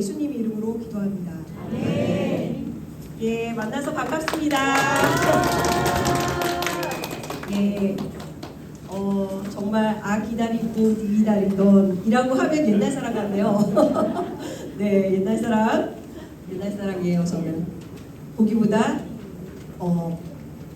예수님 이름으로 기도합니다. 네. 예, 만나서 반갑습니다. 예, 정말 기다리고 기다리던 이라고 하면 옛날 사람 같네요. 네, 옛날 사람이에요. 저는 보기보다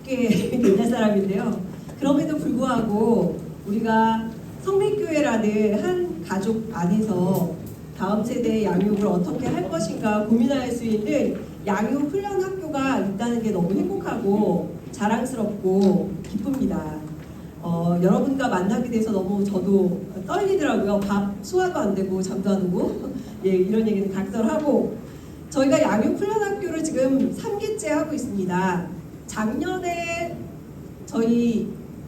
꽤 옛날 사람인데요. 그럼에도 불구하고 우리가 성민교회라는 한 가족 안에서 다음 세대의 양육을 어떻게 할 것인가 고민할 수 있는 양육 훈련 학교가 있다는 게 너무 행복하고 자랑스럽고 기쁩니다. 여러분과 만나게 돼서 너무 저도 떨리더라고요. 밥 소화도 안 되고 잠도 안 오고 예, 이런 얘기는 각설하고 저희가 양육 훈련 학교를 지금 3기째 하고 있습니다. 작년에 저희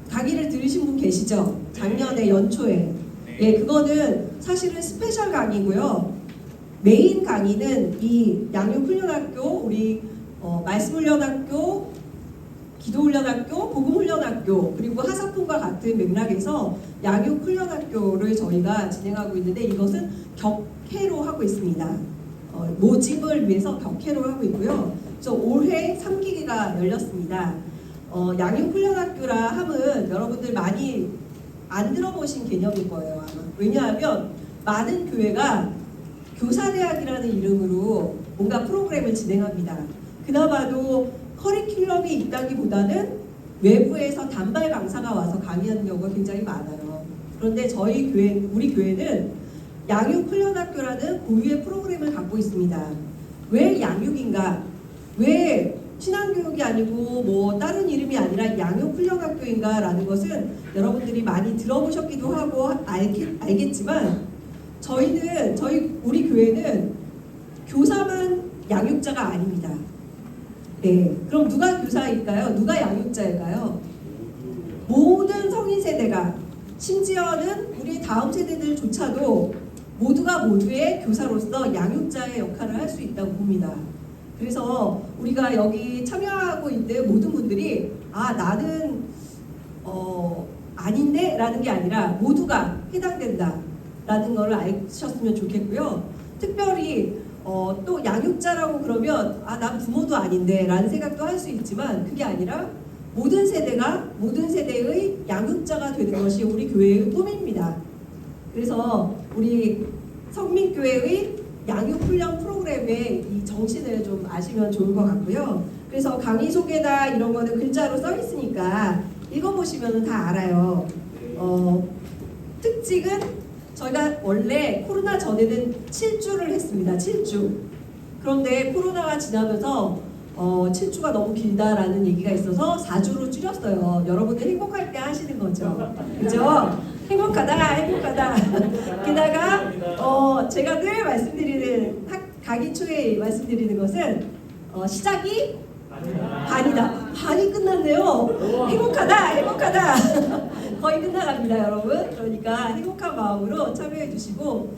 강의를 들으신 분 계시죠? 작년에 연초에 예, 그거는 사실은 스페셜 강의고요. 메인 강의는 이 양육훈련학교, 우리 말씀훈련학교, 기도훈련학교, 복음훈련학교, 그리고 하사품과 같은 맥락에서 양육훈련학교를 저희가 진행하고 있는데 이것은 격회로 하고 있습니다. 모집을 위해서 격회로 하고 있고요. 그래서 올해 3기가 열렸습니다. 양육훈련학교라 함은 여러분들 많이 안 들어보신 개념일 거예요. 아마. 왜냐하면 많은 교회가 교사대학이라는 이름으로 뭔가 프로그램을 진행합니다. 그나마도 커리큘럼이 있다기보다는 외부에서 단발 강사가 와서 강의하는 경우가 굉장히 많아요. 그런데 우리 교회는 양육훈련학교라는 고유의 프로그램을 갖고 있습니다. 왜 양육인가? 왜 신앙교육이 아니고 뭐 다른 이름이 아니라 양육훈련학교인가라는 것은 여러분들이 많이 들어보셨기도 하고 알겠지만 우리 교회는 교사만 양육자가 아닙니다. 네, 그럼 누가 교사일까요? 누가 양육자일까요? 모든 성인 세대가 심지어는 우리 다음 세대들조차도 모두가 모두의 교사로서 양육자의 역할을 할 수 있다고 봅니다. 그래서 우리가 여기 참여하고 있는 모든 분들이 나는 아닌데? 라는 게 아니라 모두가 해당된다 라는 걸 아셨으면 좋겠고요. 특별히 또 양육자라고 그러면 난 부모도 아닌데 라는 생각도 할 수 있지만 그게 아니라 모든 세대의 양육자가 되는 것이 우리 교회의 꿈입니다. 그래서 우리 성민교회의 양육훈련 프로그램의 이 정신을 좀 아시면 좋을 것 같고요. 그래서 강의 소개나 이런 거는 글자로 써 있으니까 읽어보시면 다 알아요. 특징은 저희가 원래 코로나 전에는 7주를 했습니다. 7주. 그런데 코로나가 지나면서 7주가 너무 길다라는 얘기가 있어서 4주로 줄였어요. 여러분들 행복할 때 하시는 거죠. 그죠? 행복하다. 게다가 제가 늘 말씀드리는 강의 초에 말씀드리는 것은 시작이 반이다. 반이 끝났네요. 행복하다. 거의 끝나갑니다, 여러분. 그러니까 행복한 마음으로 참여해 주시고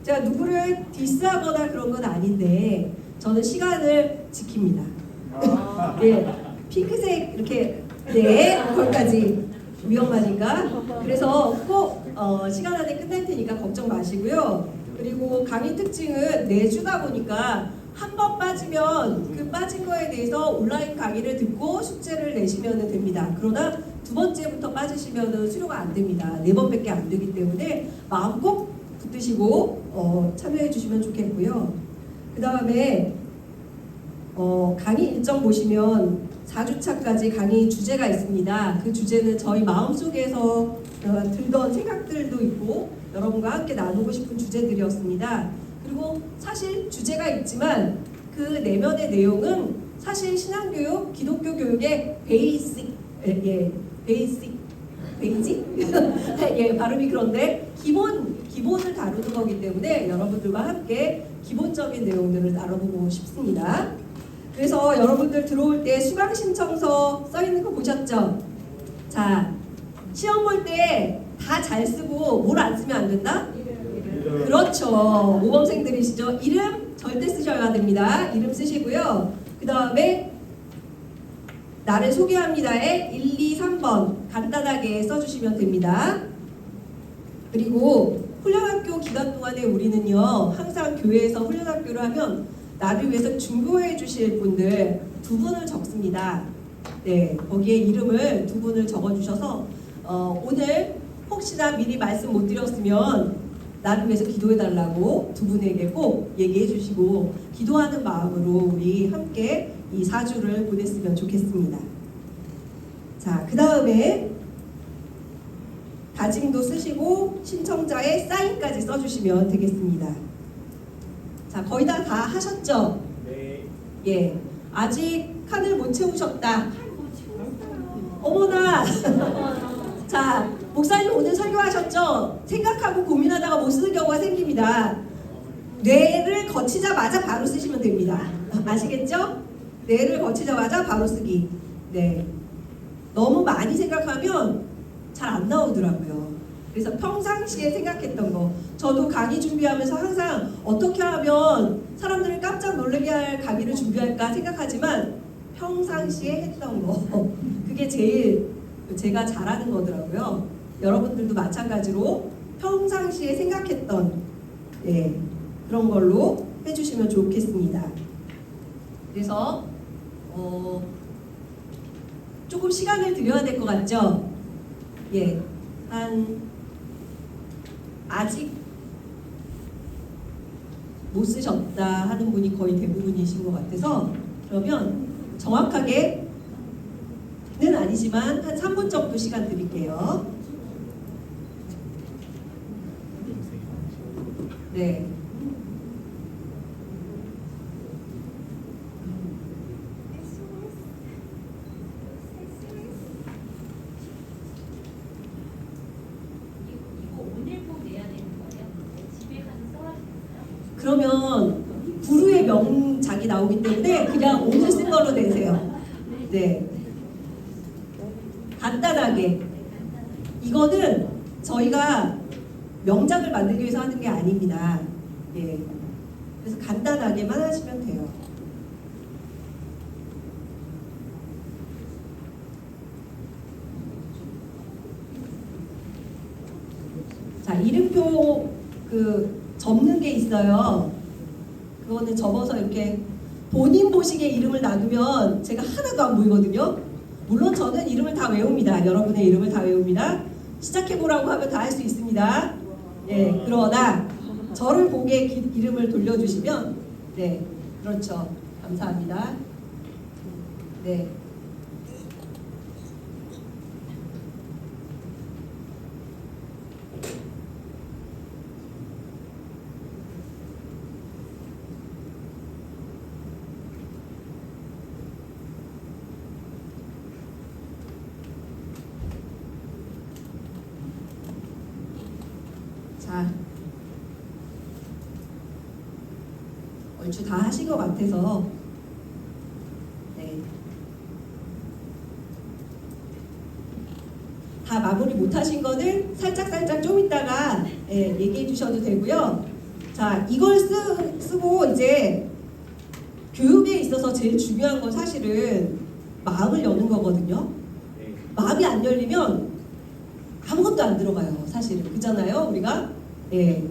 제가 누구를 디스하거나 그런 건 아닌데 저는 시간을 지킵니다. 네, 핑크색 이렇게 거기까지 위험하니까 그래서 꼭 시간 안에 끝날 테니까 걱정 마시고요. 그리고 강의 특징은 4주다 보니까 한 번 빠지면 그 빠진 거에 대해서 온라인 강의를 듣고 숙제를 내시면 됩니다. 그러나 두 번째부터 빠지시면 수료가 안 됩니다. 4번밖에 안 되기 때문에 마음 꼭 붙드시고 참여해 주시면 좋겠고요. 그 다음에 강의 일정 보시면 4주차까지 강의 주제가 있습니다. 그 주제는 저희 마음속에서 들던 생각들도 있고 여러분과 함께 나누고 싶은 주제들이었습니다. 그리고 사실 주제가 있지만 그 내면의 내용은 사실 신앙교육, 기독교 교육의 베이직? 예, 발음이 그런데 기본을 다루는 거기 때문에 여러분들과 함께 기본적인 내용들을 다뤄보고 싶습니다. 그래서 여러분들 들어올 때 수강 신청서 써 있는 거 보셨죠? 자, 시험 볼 때 다 잘 쓰고 뭘 안 쓰면 안 된다? 그렇죠. 모범생들이시죠? 이름 절대 쓰셔야 됩니다. 이름 쓰시고요. 그 다음에 나를 소개합니다에 1, 2, 3번 간단하게 써주시면 됩니다. 그리고 훈련학교 기간 동안에 우리는요 항상 교회에서 훈련학교를 하면 나를 위해서 중보해 주실 분들 2분을 적습니다. 네, 거기에 이름을 2분을 적어주셔서 오늘 혹시나 미리 말씀 못 드렸으면 나를 위해서 기도해 달라고 2분에게 꼭 얘기해 주시고 기도하는 마음으로 우리 함께 이 4주를 보냈으면 좋겠습니다. 자, 그 다음에 다짐도 쓰시고 신청자의 사인까지 써주시면 되겠습니다. 자, 거의 다 하셨죠? 네. 예, 아직 칸을 못 채우셨다. 어머나. 자, 목사님 오늘 설교하셨죠? 생각하고 고민하다가 못 쓰는 경우가 생깁니다. 뇌를 거치자마자 바로 쓰시면 됩니다. 아시겠죠? 뇌를 거치자마자 바로 쓰기. 네. 너무 많이 생각하면 잘 안 나오더라고요. 그래서 평상시에 생각했던 거, 저도 강의 준비하면서 항상 어떻게 하면 사람들을 깜짝 놀라게 할 강의를 준비할까 생각하지만 평상시에 했던 거, 그게 제일 제가 잘하는 거더라고요. 여러분들도 마찬가지로 평상시에 생각했던 그런 걸로 해주시면 좋겠습니다. 그래서 조금 시간을 드려야 될 것 같죠? 예, 아직 못 쓰셨다 하는 분이 거의 대부분이신 것 같아서 그러면 정확하게는 아니지만 한 3분 정도 시간 드릴게요. 네. 그러면 구루의 명작이 나오기 때문에 그냥 오늘 쓴 걸로 내세요. 네. 간단하게. 이거는 저희가 명작을 만들기 위해서 하는 게 아닙니다. 예. 그래서 간단하게만 하시면 돼요. 자, 이름표 접는 게 있어요. 그거는 접어서 이렇게 본인 보시기에 이름을 놔두면 제가 하나도 안 보이거든요. 물론 저는 이름을 다 외웁니다. 여러분의 이름을 다 외웁니다. 시작해보라고 하면 다 할 수 있습니다. 네, 그러나 저를 보게 이름을 돌려주시면 네, 그렇죠. 감사합니다. 네. 자, 얼추 다 하신 것 같아서 네. 다 마무리 못 하신 거는 살짝 좀 이따가 얘기해 주셔도 되고요. 자, 이걸 쓰고 이제 교육에 있어서 제일 중요한 건 사실은 마음을 여는 거거든요. 마음이 안 열리면 아무것도 안 들어가요. 사실은. 그잖아요, 우리가? 네.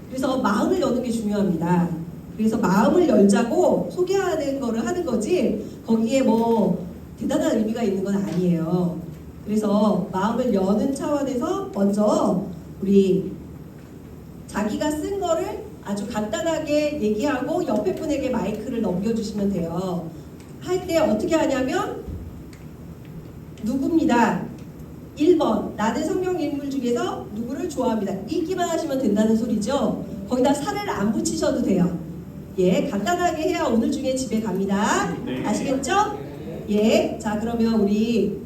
그래서 마음을 여는 게 중요합니다. 그래서 마음을 열자고 소개하는 거를 하는 거지 거기에 뭐 대단한 의미가 있는 건 아니에요. 그래서 마음을 여는 차원에서 먼저 우리 자기가 쓴 거를 아주 간단하게 얘기하고 옆에 분에게 마이크를 넘겨주시면 돼요. 할 때 어떻게 하냐면 누구입니다. 1번 나는 성경 인물 중에서 누구를 좋아합니다. 읽기만 하시면 된다는 소리죠. 거기다 살을 안 붙이셔도 돼요. 예, 간단하게 해야 오늘 중에 집에 갑니다. 네. 아시겠죠? 예, 자 그러면 우리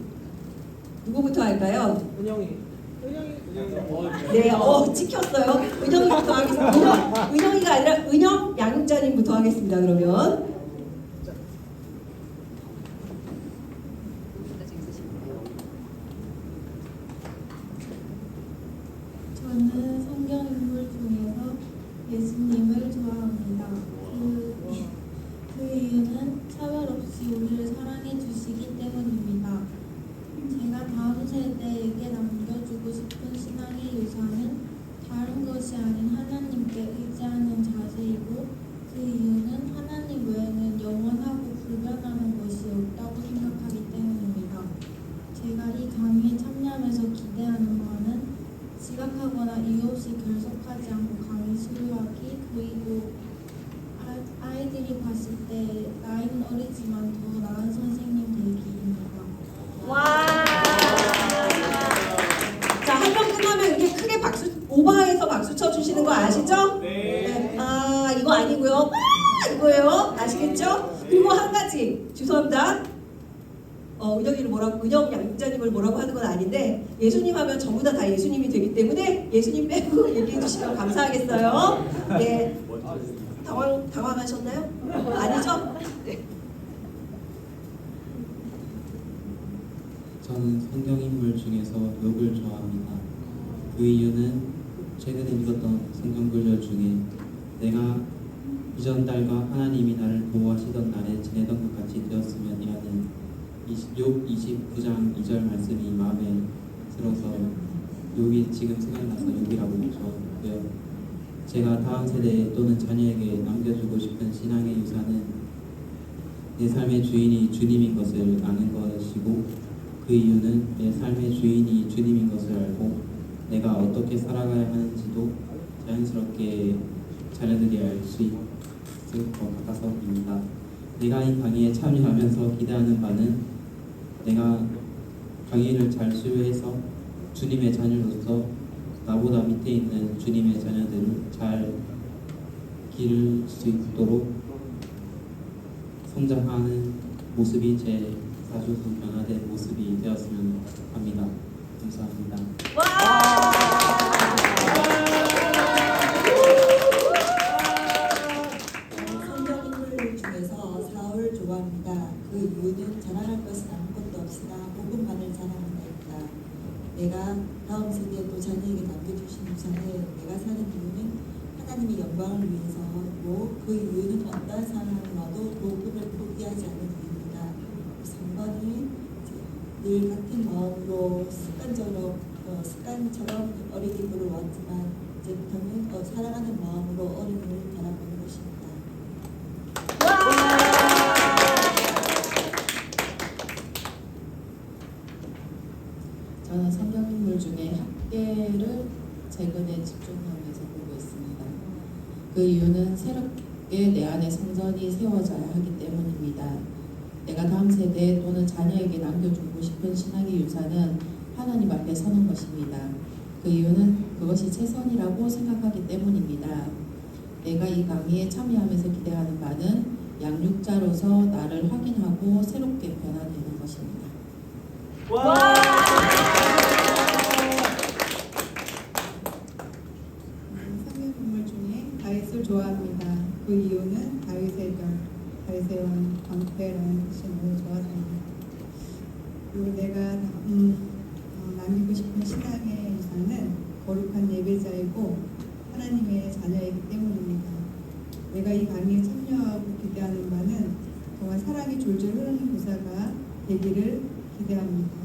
누구부터 할까요? 은영이. 네, 찍혔어요. 은영이부터 하겠습니다. 은영이가 아니라 은영 양육자님부터 하겠습니다. 그러면 저는 성경 인물 중에서 예수님을 좋아합니다. 그 이유는 차별 없이 우리를 사랑해 주시기 때문입니다. 제가 다음 세대에게 남겨주고 싶은 신앙의 유산은 다른 것이 아니고요. 와 이거예요. 아시겠죠? 그리고 한 가지 죄송합니다. 은영 양육자님을 뭐라고 하는 건 아닌데 예수님 하면 전부 다 예수님이 되기 때문에 예수님 빼고 얘기해 주시면 감사하겠어요. 네. 당황하셨나요? 아니죠? 네. 저는 성경 인물 중에서 욥을 좋아합니다. 그 이유는 최근에 읽었던 성경 구절 중에 내가 이전 달과 하나님이 나를 보호하시던 날에 지내던 것 같이 되었으면이라는 욥 29장 2절 말씀이 마음에 들어서 욥이 지금 생각나서 욥이라고 적었고요. 제가 다음 세대 또는 자녀에게 남겨주고 싶은 신앙의 유산은 내 삶의 주인이 주님인 것을 아는 것이고 그 이유는 내 삶의 주인이 주님인 것을 알고 내가 어떻게 살아가야 하는지도 자연스럽게 자녀들이 알 수 있을 것 같아서입니다. 내가 이 강의에 참여하면서 기대하는 바는 내가 강의를 잘 수료해서 주님의 자녀로서 나보다 밑에 있는 주님의 자녀들을 잘 기를 수 있도록 성장하는 모습이 제 자주 변화된 모습이 되었으면 합니다. 감사합니다. 성경 인물 중에서 사울 좋아합니다. 그 이유는 자랑할 것은 아무것도 없으나 복음만을 자랑한다입니다. 내가 다음 세대에 또 자녀에게 남겨주신 유산을 내가 사는 이유는 하나님의 영광을 위해서고 그 이유는 어떠한 상황을 와도 복음을 포기하지 않는 이유입니다. 3번은 늘 같은 마음으로 습관처럼 어린이집으로 왔지만 이제부터는 사랑하는 마음으로 어른을 바라보는 것입니다. 저는 성경인물 중에 학계를 최근에 집중하면서 보고 있습니다. 그 이유는 새롭게 내 안에 성전이 세워져야 하기 때문입니다. 내가 다음 세대 또는 자녀에게 남겨주고 싶은 신앙의 유산은 하나님 앞에 서는 것입니다. 그 이유는 그것이 최선이라고 생각하기 때문입니다. 내가 이 강의에 참여하면서 기대하는 바는 양육자로서 나를 확인하고 새롭게 변화되는 것입니다. 성경 인물 중에 다윗을 좋아합니다. 그 이유는 다윗의 별, 다윗의 왕, 광패라는 신을 좋아합니다. 그리고 내가 남기고 싶은 신앙의 유산은 거룩한 예배자이고 하나님의 자녀이기 때문입니다. 내가 이 강의에 참여하고 기대하는 바는 정말 사랑이 졸졸 흐르는 교사가 되기를 기대합니다.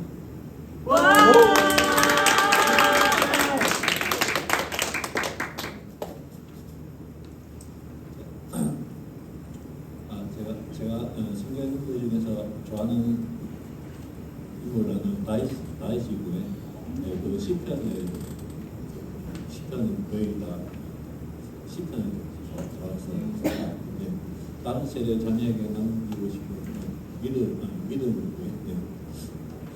제가 성경 인물 중에서 좋아하는 인물은 다윗이고요. 네, 그 시편은 거의 다 시편을 좋아해서 다른 세대 자녀에게 남기고 싶은 믿음이고요. 네.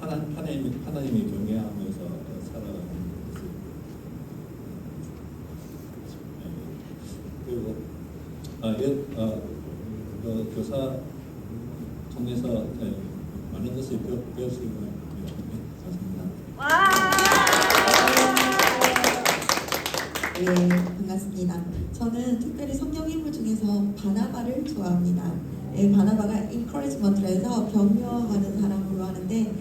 하나님의 경외하면서 살아가는 모습. 그리고 교사 통해서 많은 것을 배울 수 있는 감사합니다. 네, 반갑습니다. 저는 특별히 성경 인물 중에서 바나바를 좋아합니다. 네, 바나바가 인커리지먼트라 해서 격려하는 사람으로 하는데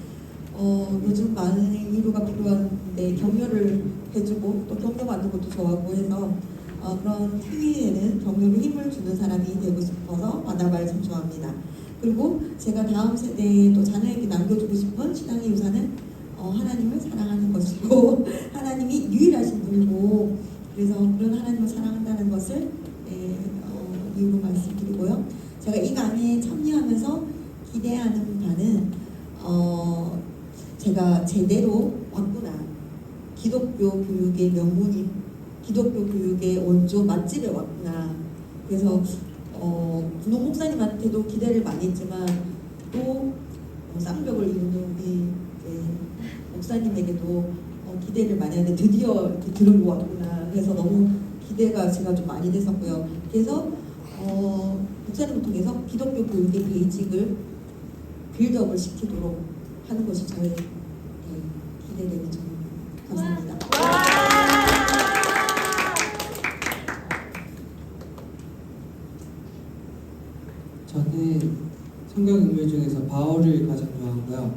요즘 많은 위로가 필요한데 격려를 해주고 또 격려받는 것도 좋아하고 해서 그런 팀에는 격려로 힘을 주는 사람이 되고 싶어서 바나바를 참 좋아합니다. 그리고 제가 다음 세대에 또 자녀에게 남겨주고 싶은 신앙의 유산은 하나님을 사랑하는 것이고 하나님이 유일하신 분이고 그래서 그런 하나님을 사랑한다는 것을 이유로 말씀드리고요. 제가 이 강의에 참여하면서 기대하는 바는 제가 제대로 왔구나. 기독교 교육의 명문인, 기독교 교육의 원조 맛집에 왔구나. 그래서 분홍 목사님한테도 기대를 많이 했지만 또 쌍벽을 이루는 우리 목사님에게도 기대를 많이 하는데 드디어 이렇게 들고 왔구나. 그래서 너무 기대가 제가 좀 많이 됐었고요. 그래서 목사님을 통해서 기독교 교육의 베이직을 빌드업을 시키도록 하는 것이 저의 기대되는 점입니다. 감사합니다. 저는 성경 인물 중에서 바울을 가장 좋아하고요.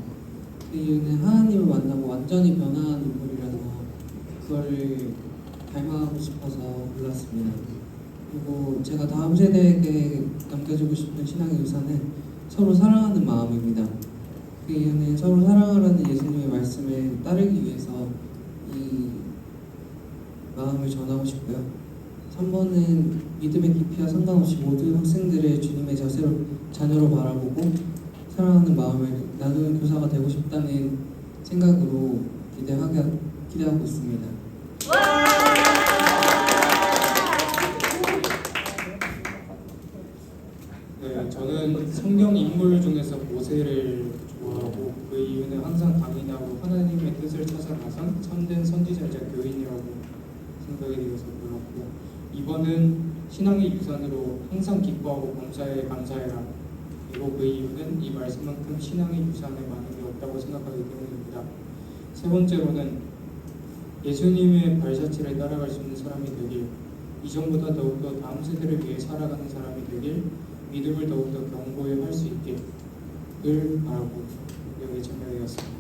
그 이유는 하나님을 만나고 완전히 변화한 인물이라서 그거를 닮아가고 싶어서 골랐습니다. 그리고 제가 다음 세대에게 남겨주고 싶은 신앙의 유산은 서로 사랑하는 마음입니다. 그 이유는 서로 사랑하라는 예수님의 말씀을 따르기 위해서 이 마음을 전하고 싶고요. 3번은 믿음의 깊이와 상관없이 모든 학생들을 주님의 자녀로 바라보고 사랑하는 마음을 나누는 교사가 되고 싶다는 생각으로 기대하고 있습니다. 네, 저는 성경 인물 중에서 모세를 좋아하고 그 이유는 항상 강인하고 하나님의 뜻을 찾아 나선 참된 선지자이자 교인이라고 생각이 되어서 골랐고, 2번은 신앙의 유산으로 항상 기뻐하고 범사에 감사해라. 그리고 그 이유는 이 말씀만큼 신앙의 유산에 많은 게 없다고 생각하기 때문입니다. 세 번째로는 예수님의 발자취를 따라갈 수 있는 사람이 되길, 이전보다 더욱더 다음 세대를 위해 살아가는 사람이 되길, 믿음을 더욱더 견고히 할 수 있기를 바라고 여기에 참여되었습니다.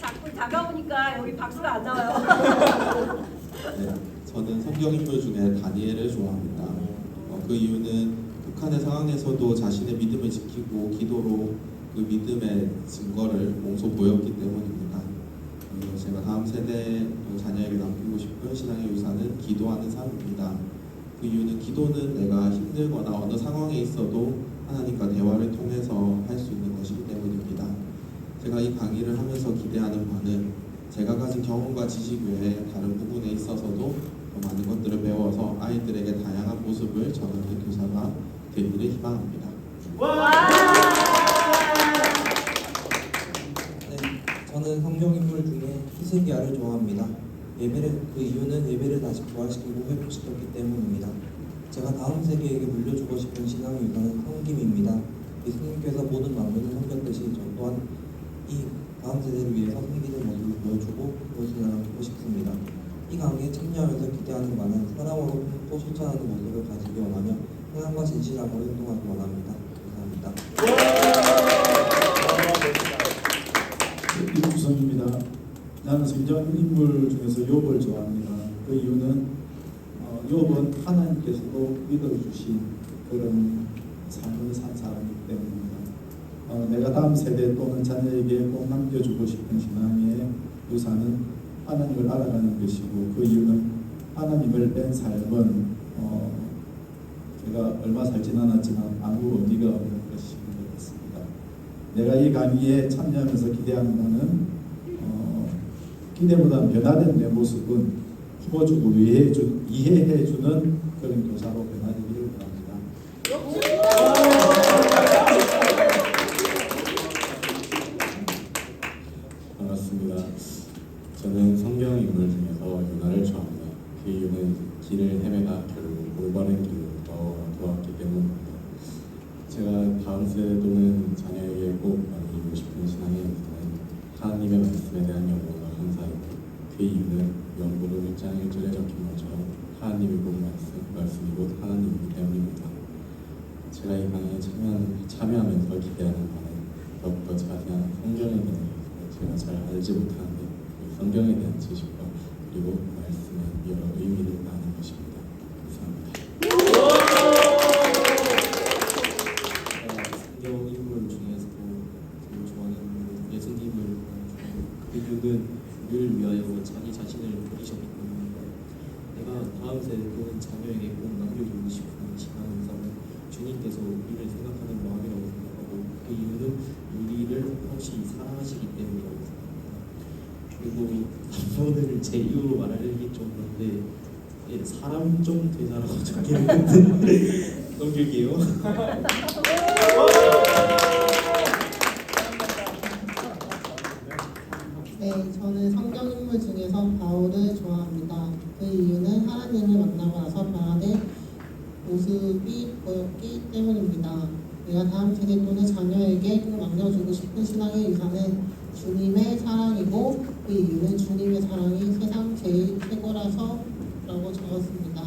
자꾸 다가오니까 여기 박수가 안 나와요. 네, 저는 성경 인물 중에 다니엘을 좋아합니다. 그 이유는 북한의 상황에서도 자신의 믿음을 지키고 기도로 그 믿음의 증거를 몸소 보였기 때문입니다. 제가 다음 세대 자녀에게 남기고 싶은 신앙의 유산은 기도하는 삶입니다. 그 이유는 기도는 내가 힘들거나 어느 상황에 있어도 하나님과 대화를 통해서 할 수 있는 것이기 때문입니다. 제가 이 강의를 하면서 기대하는 바는 제가 가진 경험과 지식 외에 다른 부분에 있어서도 더 많은 것들을 배워서 아이들에게 다양한 모습을 전하는 교사가 되기를 희망합니다. 네, 저는 성경 인물 중에 히스기야를 좋아합니다. 그 이유는 예배를 다시 부활시키고 회복시켰기 때문입니다. 제가 다음 세대에게 물려주고 싶은 신앙의 유산은 섬김입니다. 예수님께서 모든 만물을 섬겼듯이 저 또한 이 다음 세대를 위해서 섬기는 모습을 보여주고 그것을 나누고 싶습니다. 이 강의에 참여하면서 기대하는 바는 사랑으로 품고 실천하는 모습을 가지기 원하며 사랑과 진실함으로 행동하기 원합니다. 감사합니다. 이구성입니다. 나는 성경 인물 중에서 욥을 좋아합니다. 그 이유는 욥은 하나님께서도 믿어주신 그런 삶을 산 사람이기 때문입니다. 내가 다음 세대 또는 자녀에게 꼭 남겨주고 싶은 신앙의 유산은 하나님을 알아가는 것이고, 그 이유는 하나님을 뺀 삶은 제가 얼마 살진 않았지만 아무 의미가 없는 것인 것 같습니다. 내가 이 강의에 참여하면서 기대하는 바는 기대보다 변화된 내 모습은 품어주고 이해해주는 그런 교사로 변화되기를 바랍니다. 반갑습니다. 저는 성경 인물 중에서 요나를 좋아합니다. 그 이유는 길을 헤매다 결국 올바른 길로 돌아왔기 때문입니다. 제가 다음 세대 또는 자녀에게 꼭 남기고 싶은 신앙의 유산은 하나님의 말씀에 대한 연구가 감사이고, 그 이유는 연구로 1장 1절에 적힌 것처럼 하나님이 본 말씀이 곧 하나님이기 때문입니다. 제가 이 강의에 참여하면서 기대하는 바는 더욱더 자세한 성경에 대해서 제가 잘 알지 못하는데 그 성경에 대한 지식과 그리고 말씀의 여러 의미를 아는 것입니다. 감사합니다. 성경 인물 중에서도 제일 좋아하는 인물은 예수님을 좋아하고, 그 이유는 우리를 위하여 자기 자신을 버리셨기 때문입니다. 내가 다음 세대 또는 자녀에게 꼭 남겨주고 싶은 신앙의 유산은 주님께서 우리를 생각하는 마음이라고 생각하고, 그 이유는 우리를 혹시 사랑하시기 때문이라고 생각합니다. 그리고 오늘 제 이유로 말하기 좀 그런데 사람 좀 되자라고 적혀 있는데 넘길게요. 네, 저는 성경 인물 중에서 바울을 좋아합니다. 그 이유는 하나님 하나님을 만나고 나서 변화된 모습이 보였기 때문입니다. 내가 다음 세대 또는 자녀에게 꼭 남겨주고 싶은 신앙의 유산은 주님의 사랑이고 그 이유는 주님의 사랑이 세상 제일 최고라서 라고 적었습니다.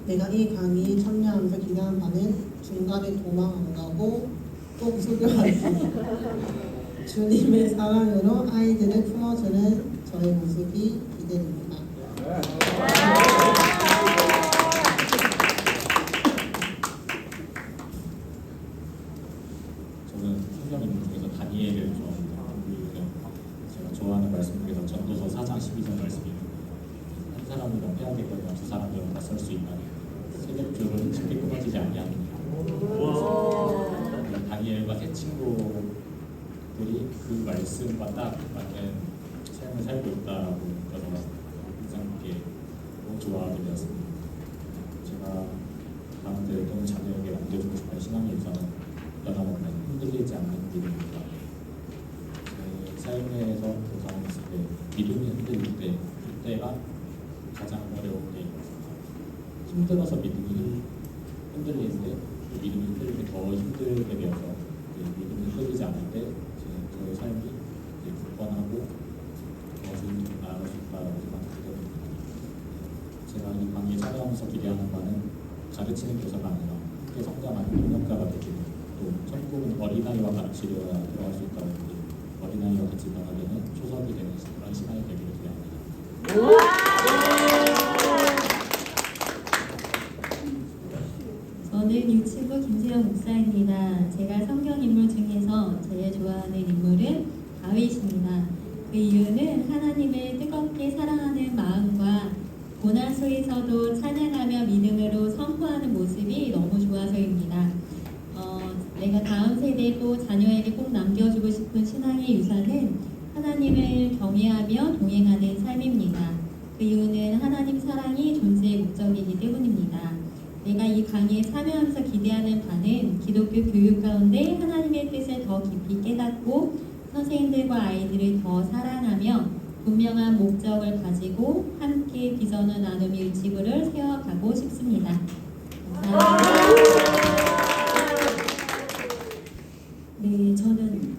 내가 이 강의 참여하면서 기대하는 바는 중간에 도망 안 가고 꼭 수교하기 주님의 사랑으로 아이들을 품어주는 저의 모습이 기대됩니다. 저는 성경 인물 중에서 다니엘을 좋아합니다. 그 이유는 제가 좋아하는 말씀 중에서 전도서 4장 12절 말씀이 있는데 한 사람이 명패하겠거니와 두 사람들은 맞설 수 있나니 세력줄은 쉽게 끊어지지 아니하느니라. 다니엘과 세 친구들이 그 말씀과 딱 맞는 삶을 살고 있다라고 느껴서 인상 깊게 너무 좋아하게 되었습니다. 제가 다음 때 또는 자녀에게 남겨주고 싶은 신앙의 유산은 변함없는 흔들리지 않는 믿음입니다. 제 삶에서 경험했을 때 믿음이 흔들릴 때 그때가 가장 어려운 때인 것 같습니다. 힘들어서 믿음이 흔들리는데 그 믿음이 흔들릴 때 더 힘들게 되어서 믿음이 흔들리지 않을 때 저의 삶이 굳건하고 무엇을 나아갈 수 있다고 생각하게 됩니다. 제가 이 강의에 참여하면서 기대하는 바는 가르치는 교사가 아니라 함께 성장하는 동역자가 되기를, 또 천국은 어린아이와 같이 들어갈 수 있다고 했는데 어린아이와 같이 변화되는 초석이 되는 그런 시간이 되기를 기대합니다. 저는 유치부 김세영 목사입니다. 제가 성경 인물 중에서 제일 좋아하는 인물은 다윗입니다. 그 이유는 하나님을 뜨겁게 사랑하는 마음과 고난 속에서도 찬양하며 믿음으로 선포하는 모습이 너무 좋아서입니다. 내가 다음 세대 또 자녀에게 꼭 남겨주고 싶은 신앙의 유산은 하나님을 경외하며 동행하는 삶입니다. 그 이유는 하나님 사랑이 존재의 목적이기 때문입니다. 내가 이 강의에 참여하면서 기대하는 바는 기독교 교육 가운데 하나님의 뜻을 더 깊이 깨닫고 선생님들과 아이들을 더 사랑하며 분명한 목적을 가지고 함께 비전을 나누며 유치부를 세워가고 싶습니다. 네, 저는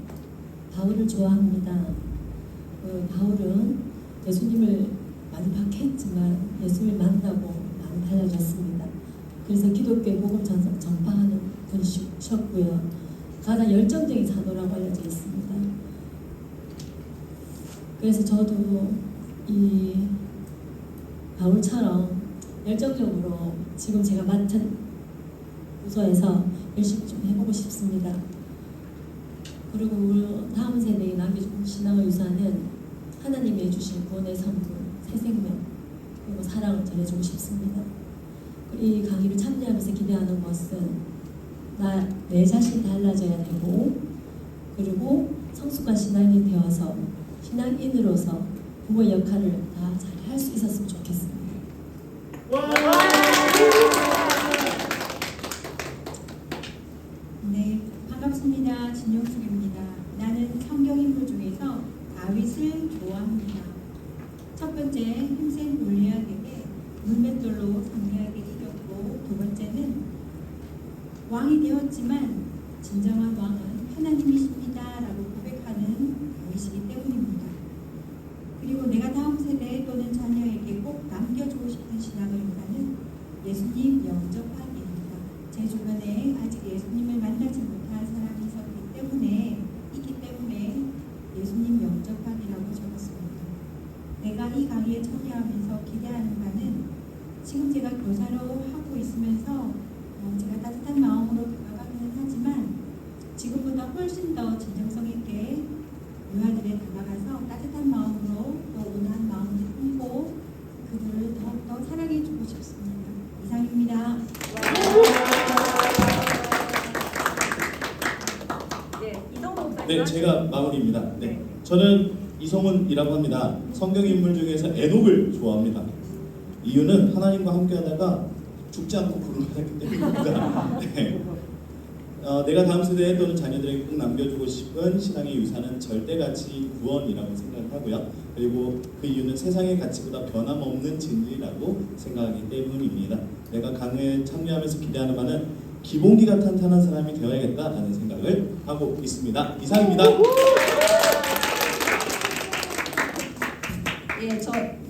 바울을 좋아합니다. 바울은 예수님을 많이 박해했지만 예수님을 만나고 많이 달라졌습니다. 그래서 기독교의 복음 전파하는 분이셨고요. 가장 열정적인 사도라고 알려져 있습니다. 그래서 저도 이 바울처럼 열정적으로 지금 제가 맡은 부서에서 열심히 좀 해보고 싶습니다. 그리고 우리 다음 세대에 남겨준 신앙의 유산은 하나님이 주신 구원의 선물, 새 생명, 그리고 사랑을 전해주고 싶습니다. 이 강의를 참여하면서 기대하는 것은 내 자신이 달라져야 되고, 그리고 성숙한 신앙이 되어서 신앙인으로서 부모의 역할을 다 잘 할 수 있었으면 좋겠습니다. 네, 반갑습니다. 진용숙입니다. 나는 성경 인물 중에서 다윗을 좋아합니다. 첫 번째, 힘센 골리앗에게 물맷돌로 상대하게 이겼고, 두 번째는 왕이 되었지만 진정한 왕은 하나님이십니다 라고 고백하는 다윗이기 때문입니다. 그리고 내가 다음 세대 또는 자녀에게 꼭 남겨주고 싶은 신앙을 유산은 예수님 영접하기입니다. 제 주변에 아직 예수님을 만나지 못한 사람이 있기 때문에 예수님 영접하기라고 적었습니다. 내가 이 강의에 참여하면서 기대하는 바는 지금 제가 교사로 하고 있으면서 제가 따뜻한 마음으로 다가가기는 하지만 지금보다 훨씬 더 진정성 있게 유아들에 다가가서 따뜻한 마음으로 또 온화한 마음을 품고 그들을 더욱더 사랑해주고 싶습니다. 이상입니다. 네, 제가 마무리입니다. 네, 저는 이성훈이라고 합니다. 성경 인물 중에서 에녹을 좋아합니다. 이유는 하나님과 함께하다가 죽지 않고 구원받았기 때문입니다. 네. 내가 다음 세대 또는 자녀들에게 꼭 남겨주고 싶은 신앙의 유산은 절대가치 구원이라고 생각하고요. 그리고 그 이유는 세상의 가치보다 변함없는 진리라고 생각하기 때문입니다. 내가 강의에 참여하면서 기대하는 바는 기본기가 탄탄한 사람이 되어야겠다라는 생각을 하고 있습니다. 이상입니다. 예,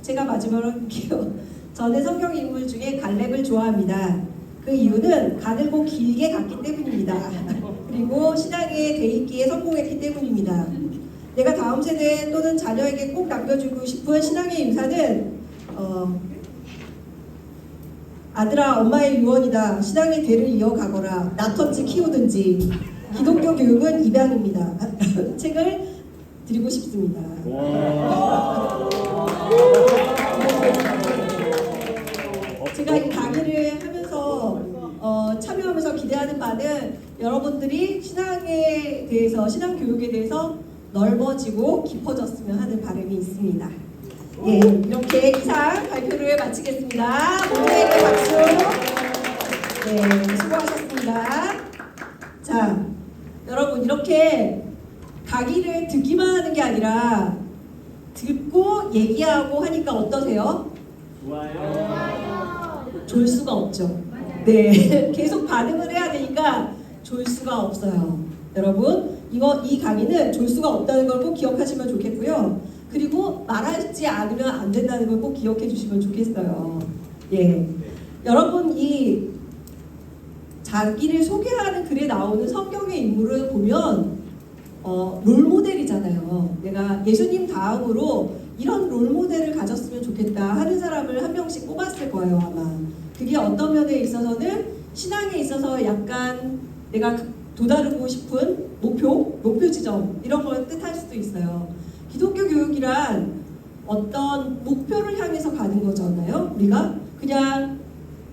제가 마지막으로 할게요. 저는 성경 인물 중에 갈렙을 좋아합니다. 그 이유는 가늘고 길게 갔기 때문입니다. 그리고 신앙의 대입기에 성공했기 때문입니다. 내가 다음 세대 또는 자녀에게 꼭 남겨주고 싶은 신앙의 유산은 아들아 엄마의 유언이다. 신앙의 대를 이어가거라. 낳던지 키우든지. 기독교 교육은 입양입니다. 책을 드리고 싶습니다. 제가 이 강의를 하면서 참여하면서 기대하는 바는 여러분들이 신앙에 대해서, 신앙 교육에 대해서 넓어지고 깊어졌으면 하는 바람이 있습니다. 예, 이렇게 이상 발표를 마치겠습니다. 모두에게 박수. 네, 수고하셨습니다. 자, 여러분 이렇게 강의를 듣기만 하는 게 아니라 듣고 얘기하고 하니까 어떠세요? 좋아요. 졸 수가 없죠. 네, 계속 반응을 해야 되니까 졸 수가 없어요. 여러분, 이 강의는 졸 수가 없다는 걸 꼭 기억하시면 좋겠고요. 그리고 말하지 않으면 안 된다는 걸 꼭 기억해 주시면 좋겠어요. 예, 여러분 이 자기를 소개하는 글에 나오는 성경의 인물을 보면 롤모델이잖아요. 내가 예수님 다음으로 이런 롤모델을 가졌으면 좋겠다 하는 사람을 한 명씩 뽑았을 거예요, 아마. 그게 어떤 면에 있어서는 신앙에 있어서 약간 내가 도다르고 싶은 목표 지점 이런 걸 뜻할 수도 있어요. 기독교 교육이란 어떤 목표를 향해서 가는 거잖아요. 우리가 그냥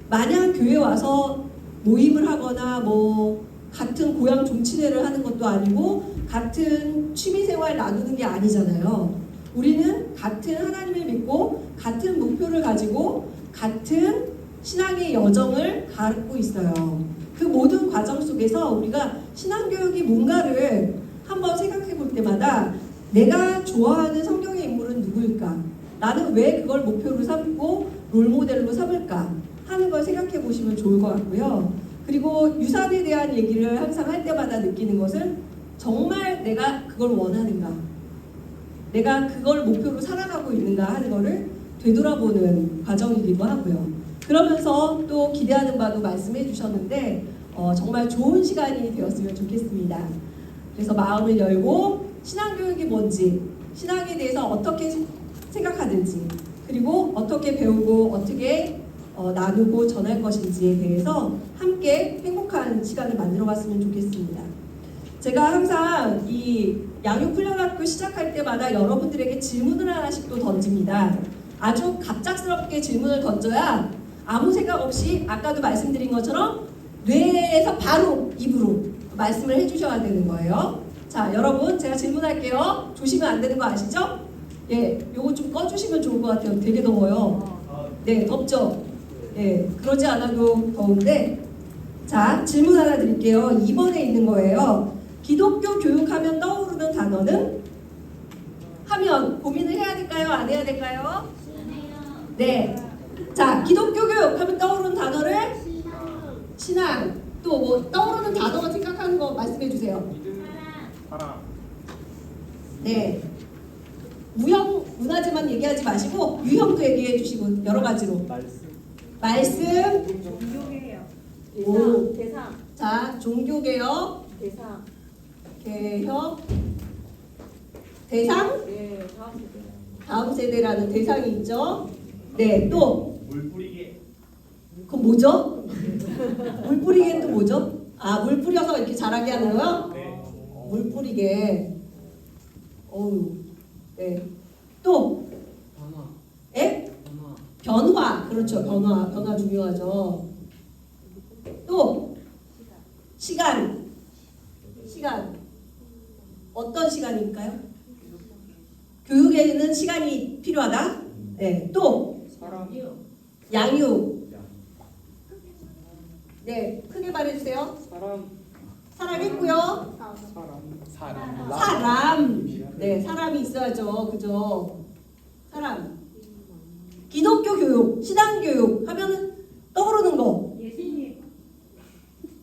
마냥 교회 와서 모임을 하거나 뭐 같은 고향 종친회를 하는 것도 아니고 같은 취미생활 나누는 게 아니잖아요. 우리는 같은 하나님을 믿고 같은 목표를 가지고 같은 신앙의 여정을 갖고 있어요. 그 모든 과정 속에서 우리가 신앙교육이 뭔가를 한번 생각해 볼 때마다 내가 좋아하는 성경의 인물은 누구일까? 나는 왜 그걸 목표로 삼고 롤모델로 삼을까? 하는 걸 생각해 보시면 좋을 것 같고요. 그리고 유산에 대한 얘기를 항상 할 때마다 느끼는 것은 정말 내가 그걸 원하는가? 내가 그걸 목표로 살아가고 있는가 하는 거를 되돌아보는 과정이기도 하고요. 그러면서 또 기대하는 바도 말씀해 주셨는데 정말 좋은 시간이 되었으면 좋겠습니다. 그래서 마음을 열고 신앙교육이 뭔지, 신앙에 대해서 어떻게 생각하는지, 그리고 어떻게 배우고 어떻게 나누고 전할 것인지에 대해서 함께 행복한 시간을 만들어갔으면 좋겠습니다. 제가 항상 이 양육훈련학교 시작할 때마다 여러분들에게 질문을 하나씩 또 던집니다. 아주 갑작스럽게 질문을 던져야 아무 생각 없이 아까도 말씀드린 것처럼 뇌에서 바로 입으로 말씀을 해주셔야 되는 거예요. 자, 여러분 제가 질문할게요. 조심하면 안 되는 거 아시죠? 예, 요거 좀 꺼주시면 좋을 것 같아요. 되게 더워요. 네, 덥죠? 예, 그러지 않아도 더운데. 자, 질문 하나 드릴게요. 2번에 있는 거예요. 기독교 교육하면 떠오르는 단어는? 하면 고민을 해야 될까요? 안 해야 될까요? 네. 자, 기독교 교육 하면 떠오르는 단어를? 신앙. 또 뭐 떠오르는 단어가 생각하는 거 말씀해 주세요. 사랑. 네. 무형 문화재만 얘기하지 마시고 유형도 얘기해 주시고 여러 가지로. 말씀. 종교개혁. 오. 대상. 자, 종교개혁. 대상. 개혁. 대상? 네, 다음 세대. 다음 세대라는 대상이 있죠. 네, 또 물 뿌리게. 그건 뭐죠? 물 뿌리게는 또 뭐죠? 아, 물 뿌려서 이렇게 자라게 하는 거요? 네. 물 뿌리게. 어우. 네. 또 변화. 에? 변화. 변화. 그렇죠. 변화 중요하죠. 또 시간. 어떤 시간일까요? 교육에는 시간이 필요하다. 네. 또 사랑. 양육. 네, 크게 말해주세요. 사랑. 사랑했고요. 네, 사람이 있어야죠. 그죠? 사람. 기독교 교육, 신앙 교육 하면은 떠오르는 거.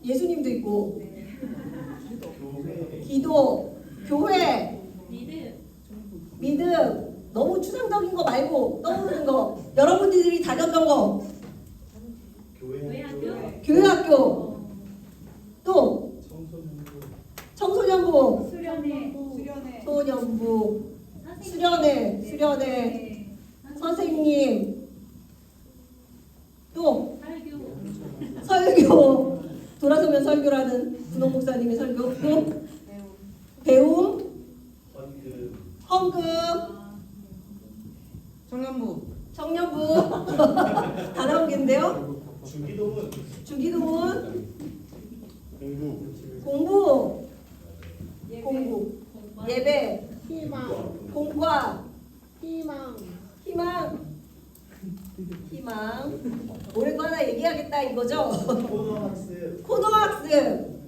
예수님도 있고. 기도, 교회, 믿음. 너무 추상적인 거 말고 떠오르는 거. 여러분들이 다녔던 거. 교회학교. 또 청소년부. 소년부. 수련회. 선생님. 또 설교. 돌아서면 설교라는 분홍 목사님의 설교. 또 배움. 헌금. 청년부. 다 나온 게인데요. 주기도문. 공부. 예배. 공과. 희망. 올해 거 하나 얘기하겠다 이거죠? 코너학습.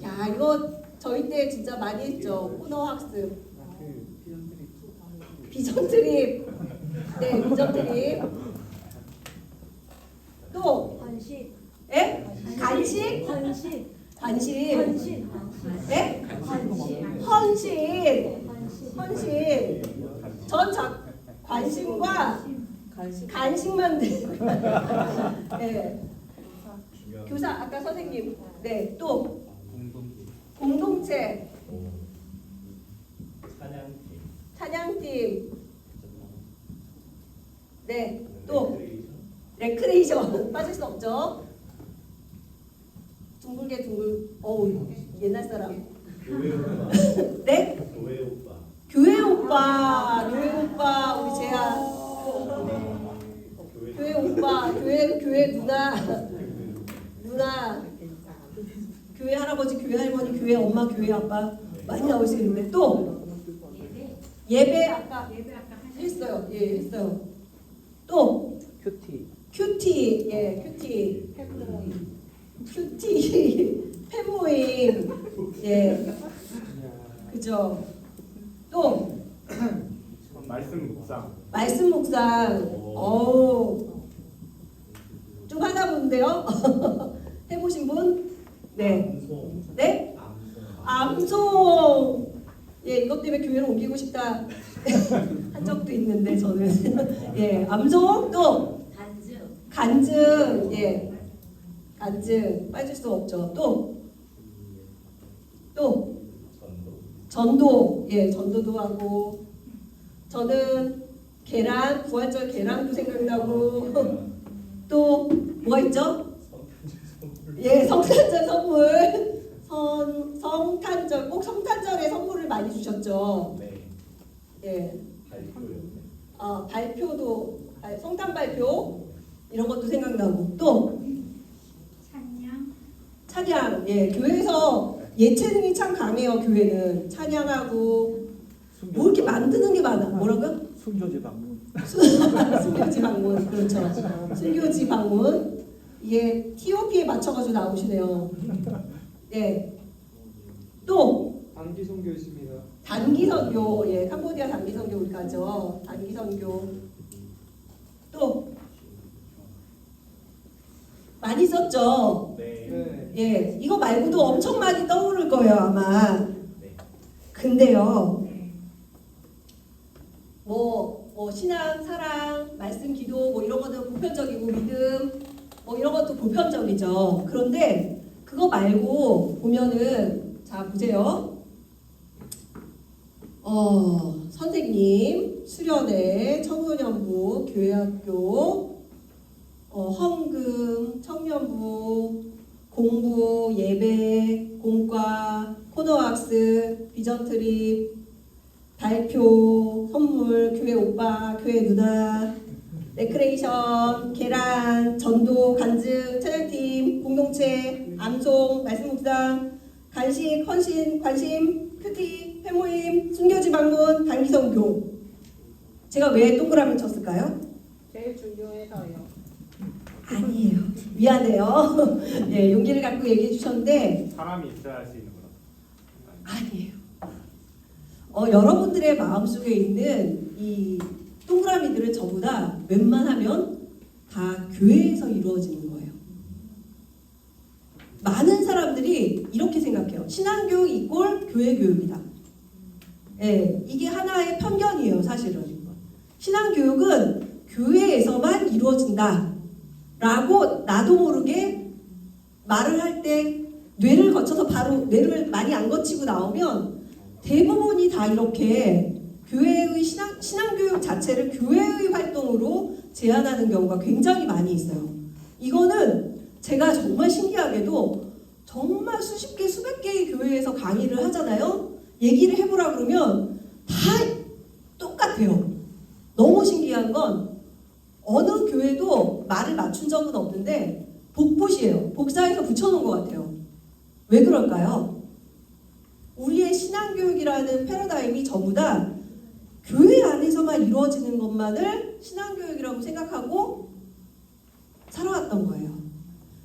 야, 이거 저희 때 진짜 많이 했죠. 코너학습. 비전 트립. 네, 비전 트립. 또 간식. 예? 간식? 관심. 예? 헌신. 전 관심과 간식만 네. 교사 아까 선생님. 네, 또 공동체. 찬양팀. 네, 또 레크레이션 빠질 수 없죠. 둥글게 어우, 옛날 사람. 네? 교회 오빠 우리 재아. 교회 오빠, 교회 누나, 교회 할아버지, 교회 할머니, 교회 엄마, 교회 아빠 많이 나오시는데 또 예배 아까 했어요. 예, 했어요. 또 큐티, 예, 큐티, 팬모임, 예, 그죠. 또 말씀 묵상. 좀 하다 보는데요. 해보신 분? 네. 네? 암송. 예, 이것 때문에 교회를 옮기고 싶다 한 적도 있는데 저는. 예, 암송. 또 간증. 예, 간증 빠질 수 없죠. 또 전도. 예, 전도도 하고. 저는 부활절 계란도 생각나고. 또 뭐가 있죠? 예, 성탄절 선물. 성탄절 꼭 성탄절에 선물을 많이 주셨죠. 예. 발표도 성탄 발표 이런 것도 생각나고. 또 찬양. 예, 교회에서 예체능이 참 강해요. 교회는 찬양하고 뭐 이렇게 만드는 게 많아. 뭐라고요? 순교지 방문. 순교지 방문. 그렇죠. 순교지 방문. 이게 TOP에 맞춰가지고 나오시네요. 네. 또 단기 선교 있습니다. 단기 선교. 예, 캄보디아 단기 선교 우리 가죠. 단기 선교. 또 많이 썼죠. 예, 이거 말고도 엄청 많이 떠오를 거예요 아마. 근데요. 뭐 신앙, 사랑, 말씀, 기도 뭐 이런 것도 보편적이고 믿음 뭐 이런 것도 보편적이죠. 그런데 그거 말고 보면은 자 보세요. 선생님, 수련회, 청소년부, 교회학교, 헌금, 청년부, 공부, 예배, 공과, 코너학습, 비전 트립, 발표, 선물, 교회 오빠, 교회 누나, 레크레이션, 계란, 전도, 간증, 찬양팀, 공동체, 암송, 말씀 묵상, 간식, 헌신, 관심, 큐티, 팬모임, 순교지 방문, 단기 선교. 제가 왜 동그라미 쳤을까요? 제일 중요해서요. 아니에요. 미안해요. 예, 용기를 갖고 얘기해 주셨는데 사람이 있어야 할 수 있는 거라. 아니에요. 여러분들의 마음속에 있는 이 동그라미들은 전부 다 웬만하면 다 교회에서 이루어지는 거예요. 많은 사람들이 이렇게 생각해요. 신앙교육 이꼴 교회교육이다. 예, 이게 하나의 편견이에요, 사실은. 신앙교육은 교회에서만 이루어진다 라고 나도 모르게 말을 할 때 뇌를 거쳐서 바로 뇌를 많이 안 거치고 나오면 대부분이 다 이렇게 교회의 신앙교육 자체를 교회의 활동으로 제한하는 경우가 굉장히 많이 있어요. 이거는 제가 정말 신기하게도 정말 수십 개, 수백 개의 교회에서 강의를 하잖아요. 얘기를 해보라 그러면 다 똑같아요. 너무 신기한 건 어느 교회도 말을 맞춘 적은 없는데 복붙이에요. 복사해서 붙여놓은 것 같아요. 왜 그럴까요? 우리의 신앙교육이라는 패러다임이 전부 다 교회 안에서만 이루어지는 것만을 신앙교육이라고 생각하고 살아왔던 거예요.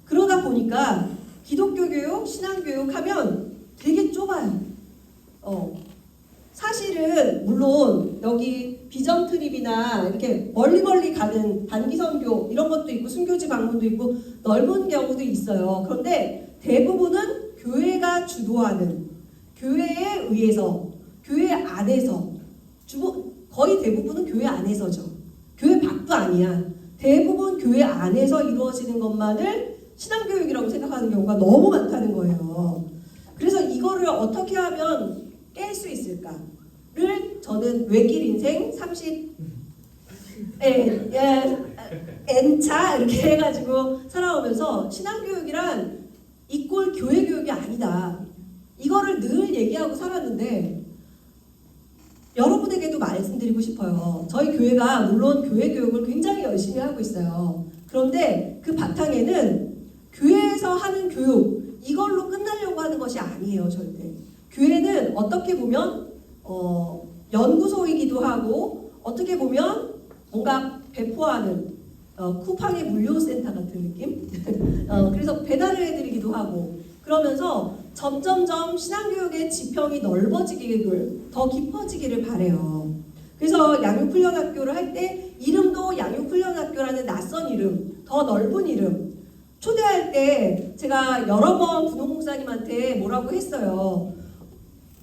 그러다 보니까 기독교 교육, 신앙교육 하면 되게 좁아요. 사실은 물론 여기 비전 트립이나 이렇게 멀리 가는 단기 선교 이런 것도 있고 순교지 방문도 있고 넓은 경우도 있어요. 그런데 대부분은 교회가 주도하는 교회에 의해서 교회 안에서 거의 대부분은 교회 안에서죠. 교회 밖도 아니야. 대부분 교회 안에서 이루어지는 것만을 신앙교육이라고 생각하는 경우가 너무 많다는 거예요. 그래서 이거를 어떻게 하면 깰 수 있을까를 저는 외길 인생 30N차 이렇게 해가지고 살아오면서 신앙교육이란 이꼴 교회교육이 아니다. 이거를 늘 얘기하고 살았는데 여러분에게도 말씀드리고 싶어요. 저희 교회가 물론 교회 교육을 굉장히 열심히 하고 있어요. 그런데 그 바탕에는 교회에서 하는 교육 이걸로 끝나려고 하는 것이 아니에요. 절대. 교회는 어떻게 보면 연구소이기도 하고 어떻게 보면 뭔가 배포하는 쿠팡의 무료센터 같은 느낌? 그래서 배달을 해드리기도 하고 그러면서 점점점 신앙교육의 지평이 넓어지기를 더 깊어지기를 바래요. 그래서 양육훈련학교를 할 때 이름도 양육훈련학교라는 낯선 이름, 더 넓은 이름 초대할 때 제가 여러 번 분홍 목사님한테 뭐라고 했어요.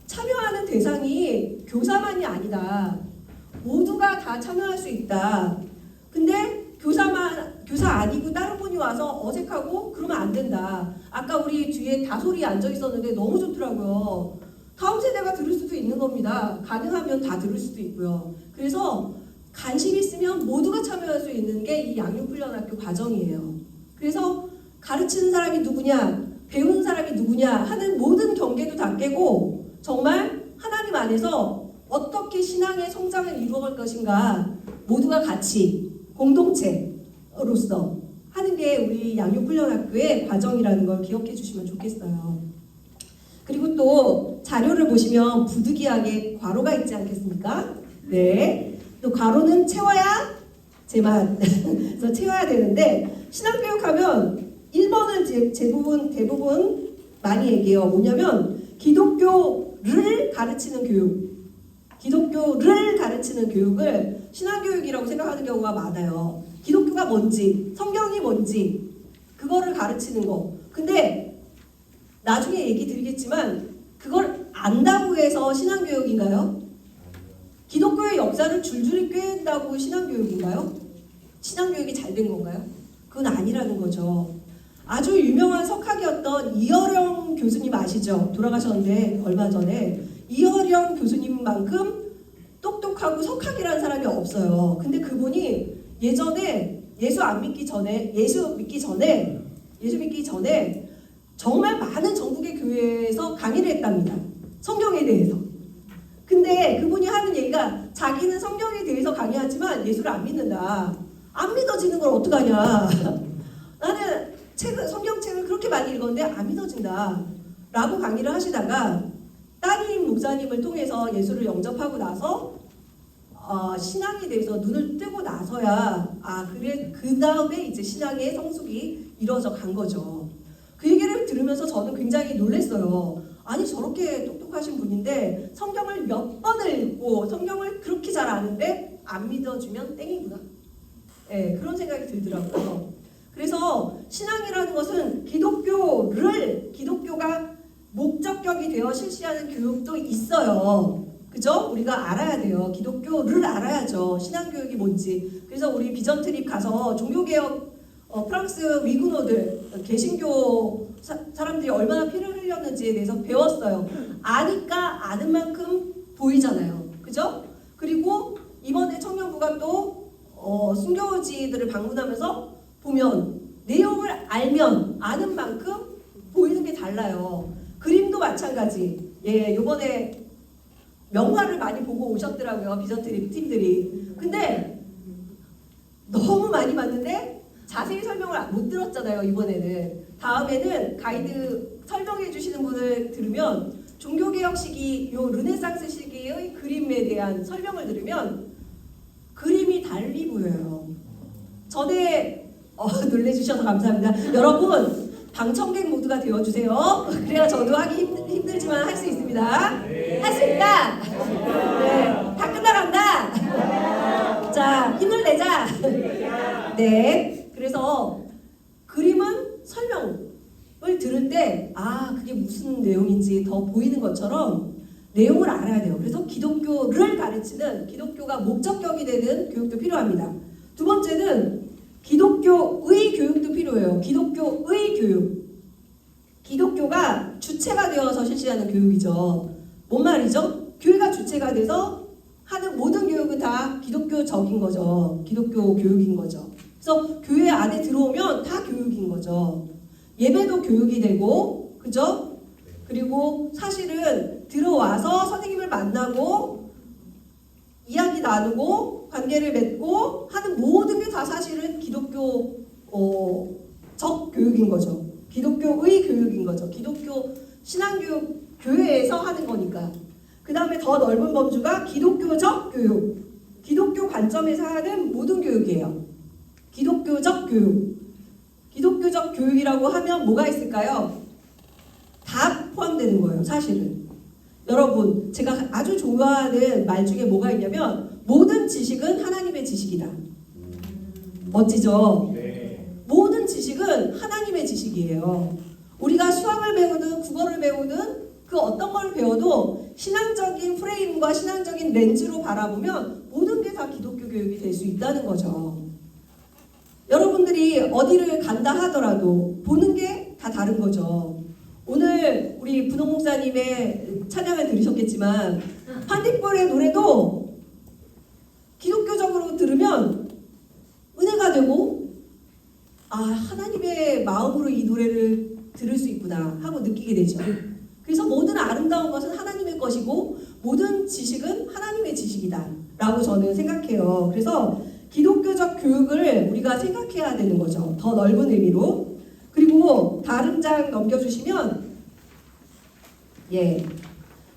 참여하는 대상이 교사만이 아니다. 모두가 다 참여할 수 있다. 근데 교사 아니고 다른 분이 와서 어색하고 그러면 안 된다. 아까 우리 뒤에 다솔이 앉아 있었는데 너무 좋더라고요. 다음 세대가 들을 수도 있는 겁니다. 가능하면 다 들을 수도 있고요. 그래서 관심 있으면 모두가 참여할 수 있는 게 이 양육훈련학교 과정이에요. 그래서 가르치는 사람이 누구냐, 배우는 사람이 누구냐 하는 모든 경계도 다 깨고 정말 하나님 안에서 어떻게 신앙의 성장을 이루어갈 것인가 모두가 같이 공동체로서 하는 게 우리 양육훈련학교의 과정이라는 걸 기억해 주시면 좋겠어요. 그리고 또 자료를 보시면 부득이하게 괄호가 있지 않겠습니까? 네. 또 괄호는 채워야 제맛. 그래서 채워야 되는데 신앙교육하면 1번을 대부분 많이 얘기해요. 뭐냐면 기독교를 가르치는 교육. 기독교를 가르치는 교육을 신앙교육이라고 생각하는 경우가 많아요. 기독교가 뭔지, 성경이 뭔지 그거를 가르치는 거. 근데 나중에 얘기 드리겠지만 그걸 안다고 해서 신앙교육인가요? 기독교의 역사를 줄줄이 꿰다고 신앙교육인가요? 신앙교육이 잘 된 건가요? 그건 아니라는 거죠. 아주 유명한 석학이었던 이어령 교수님 아시죠? 돌아가셨는데 얼마 전에 이어령 교수님만큼 똑똑하고 석학이라는 사람이 없어요. 근데 그분이 예전에 예수 믿기 전에 정말 많은 전국의 교회에서 강의를 했답니다. 성경에 대해서. 근데 그분이 하는 얘기가 자기는 성경에 대해서 강의하지만 예수를 안 믿는다. 안 믿어지는 걸 어떡하냐. 나는 성경책을 그렇게 많이 읽었는데 안 믿어진다. 라고 강의를 하시다가 따님 목사님을 통해서 예수를 영접하고 나서 신앙에 대해서 눈을 뜨고 나서야 그래 그 다음에 이제 신앙의 성숙이 이루어져 간 거죠. 그 얘기를 들으면서 저는 굉장히 놀랐어요. 아니 저렇게 똑똑하신 분인데 성경을 몇 번을 읽고 성경을 그렇게 잘 아는데 안 믿어주면 땡이구나. 네, 그런 생각이 들더라고요. 그래서 신앙이라는 것은 기독교가 목적격이 되어 실시하는 교육도 있어요. 그죠? 우리가 알아야 돼요. 기독교를 알아야죠. 신앙교육이 뭔지. 그래서 우리 비전 트립 가서 종교개혁 프랑스 위구노들 개신교 사람들이 얼마나 피를 흘렸는지에 대해서 배웠어요. 아니까 아는 만큼 보이잖아요. 그죠? 그리고 이번에 청년부가 또 순교지들을 방문하면서 보면 내용을 알면 아는 만큼 보이는 게 달라요. 그림도 마찬가지. 예, 이번에 명화를 많이 보고 오셨더라고요. 비전 트립 팀들이. 근데 너무 많이 봤는데 자세히 설명을 못 들었잖아요. 이번에는. 다음에는 가이드 설명해 주시는 분을 들으면 종교개혁 시기, 요 르네상스 시기의 그림에 대한 설명을 들으면 그림이 달리 보여요. 전에 놀래주셔서 감사합니다. 여러분 방청객 모두가 되어주세요. 그래야 저도 하기 힘들지만 할 수 있습니다. 할 수 있다. 네, 다 끝나간다. 자, 힘을 내자. 네, 그래서 그림은 설명을 들을 때 그게 무슨 내용인지 더 보이는 것처럼 내용을 알아야 돼요. 그래서 기독교를 가르치는 기독교가 목적격이 되는 교육도 필요합니다. 두 번째는 기독교의 교육도 필요해요. 기독교의 교육. 기독교가 주체가 되어서 실시하는 교육이죠. 뭔 말이죠? 교회가 주체가 돼서 하는 모든 교육은 다 기독교적인 거죠. 기독교 교육인 거죠. 그래서 교회 안에 들어오면 다 교육인 거죠. 예배도 교육이 되고, 그죠? 그리고 사실은 들어와서 선생님을 만나고 이야기 나누고 관계를 맺고 하는 모든 게 다 사실은 기독교 적 교육인 거죠. 기독교의 교육인 거죠. 기독교 신앙교육 교회에서 하는 거니까. 그 다음에 더 넓은 범주가 기독교적 교육. 기독교 관점에서 하는 모든 교육이에요. 기독교적 교육. 기독교적 교육이라고 하면 뭐가 있을까요? 다 포함되는 거예요. 사실은. 여러분 제가 아주 좋아하는 말 중에 뭐가 있냐면 모든 지식은 하나님의 지식이다. 멋지죠? 네. 모든 지식은 하나님의 지식이에요. 우리가 수학을 배우든 국어를 배우든 그 어떤 걸 배워도 신앙적인 프레임과 신앙적인 렌즈로 바라보면 모든 게 다 기독교 교육이 될 수 있다는 거죠. 여러분들이 어디를 간다 하더라도 보는 게 다 다른 거죠. 오늘 우리 분홍 목사님의 찬양을 들으셨겠지만 판디볼의 노래도 기독교적으로 들으면 은혜가 되고 하나님의 마음으로 이 노래를 들을 수 있구나 하고 느끼게 되죠. 그래서 모든 아름다운 것은 하나님의 것이고 모든 지식은 하나님의 지식이다 라고 저는 생각해요. 그래서 기독교적 교육을 우리가 생각해야 되는 거죠. 더 넓은 의미로. 그리고 다른 장 넘겨주시면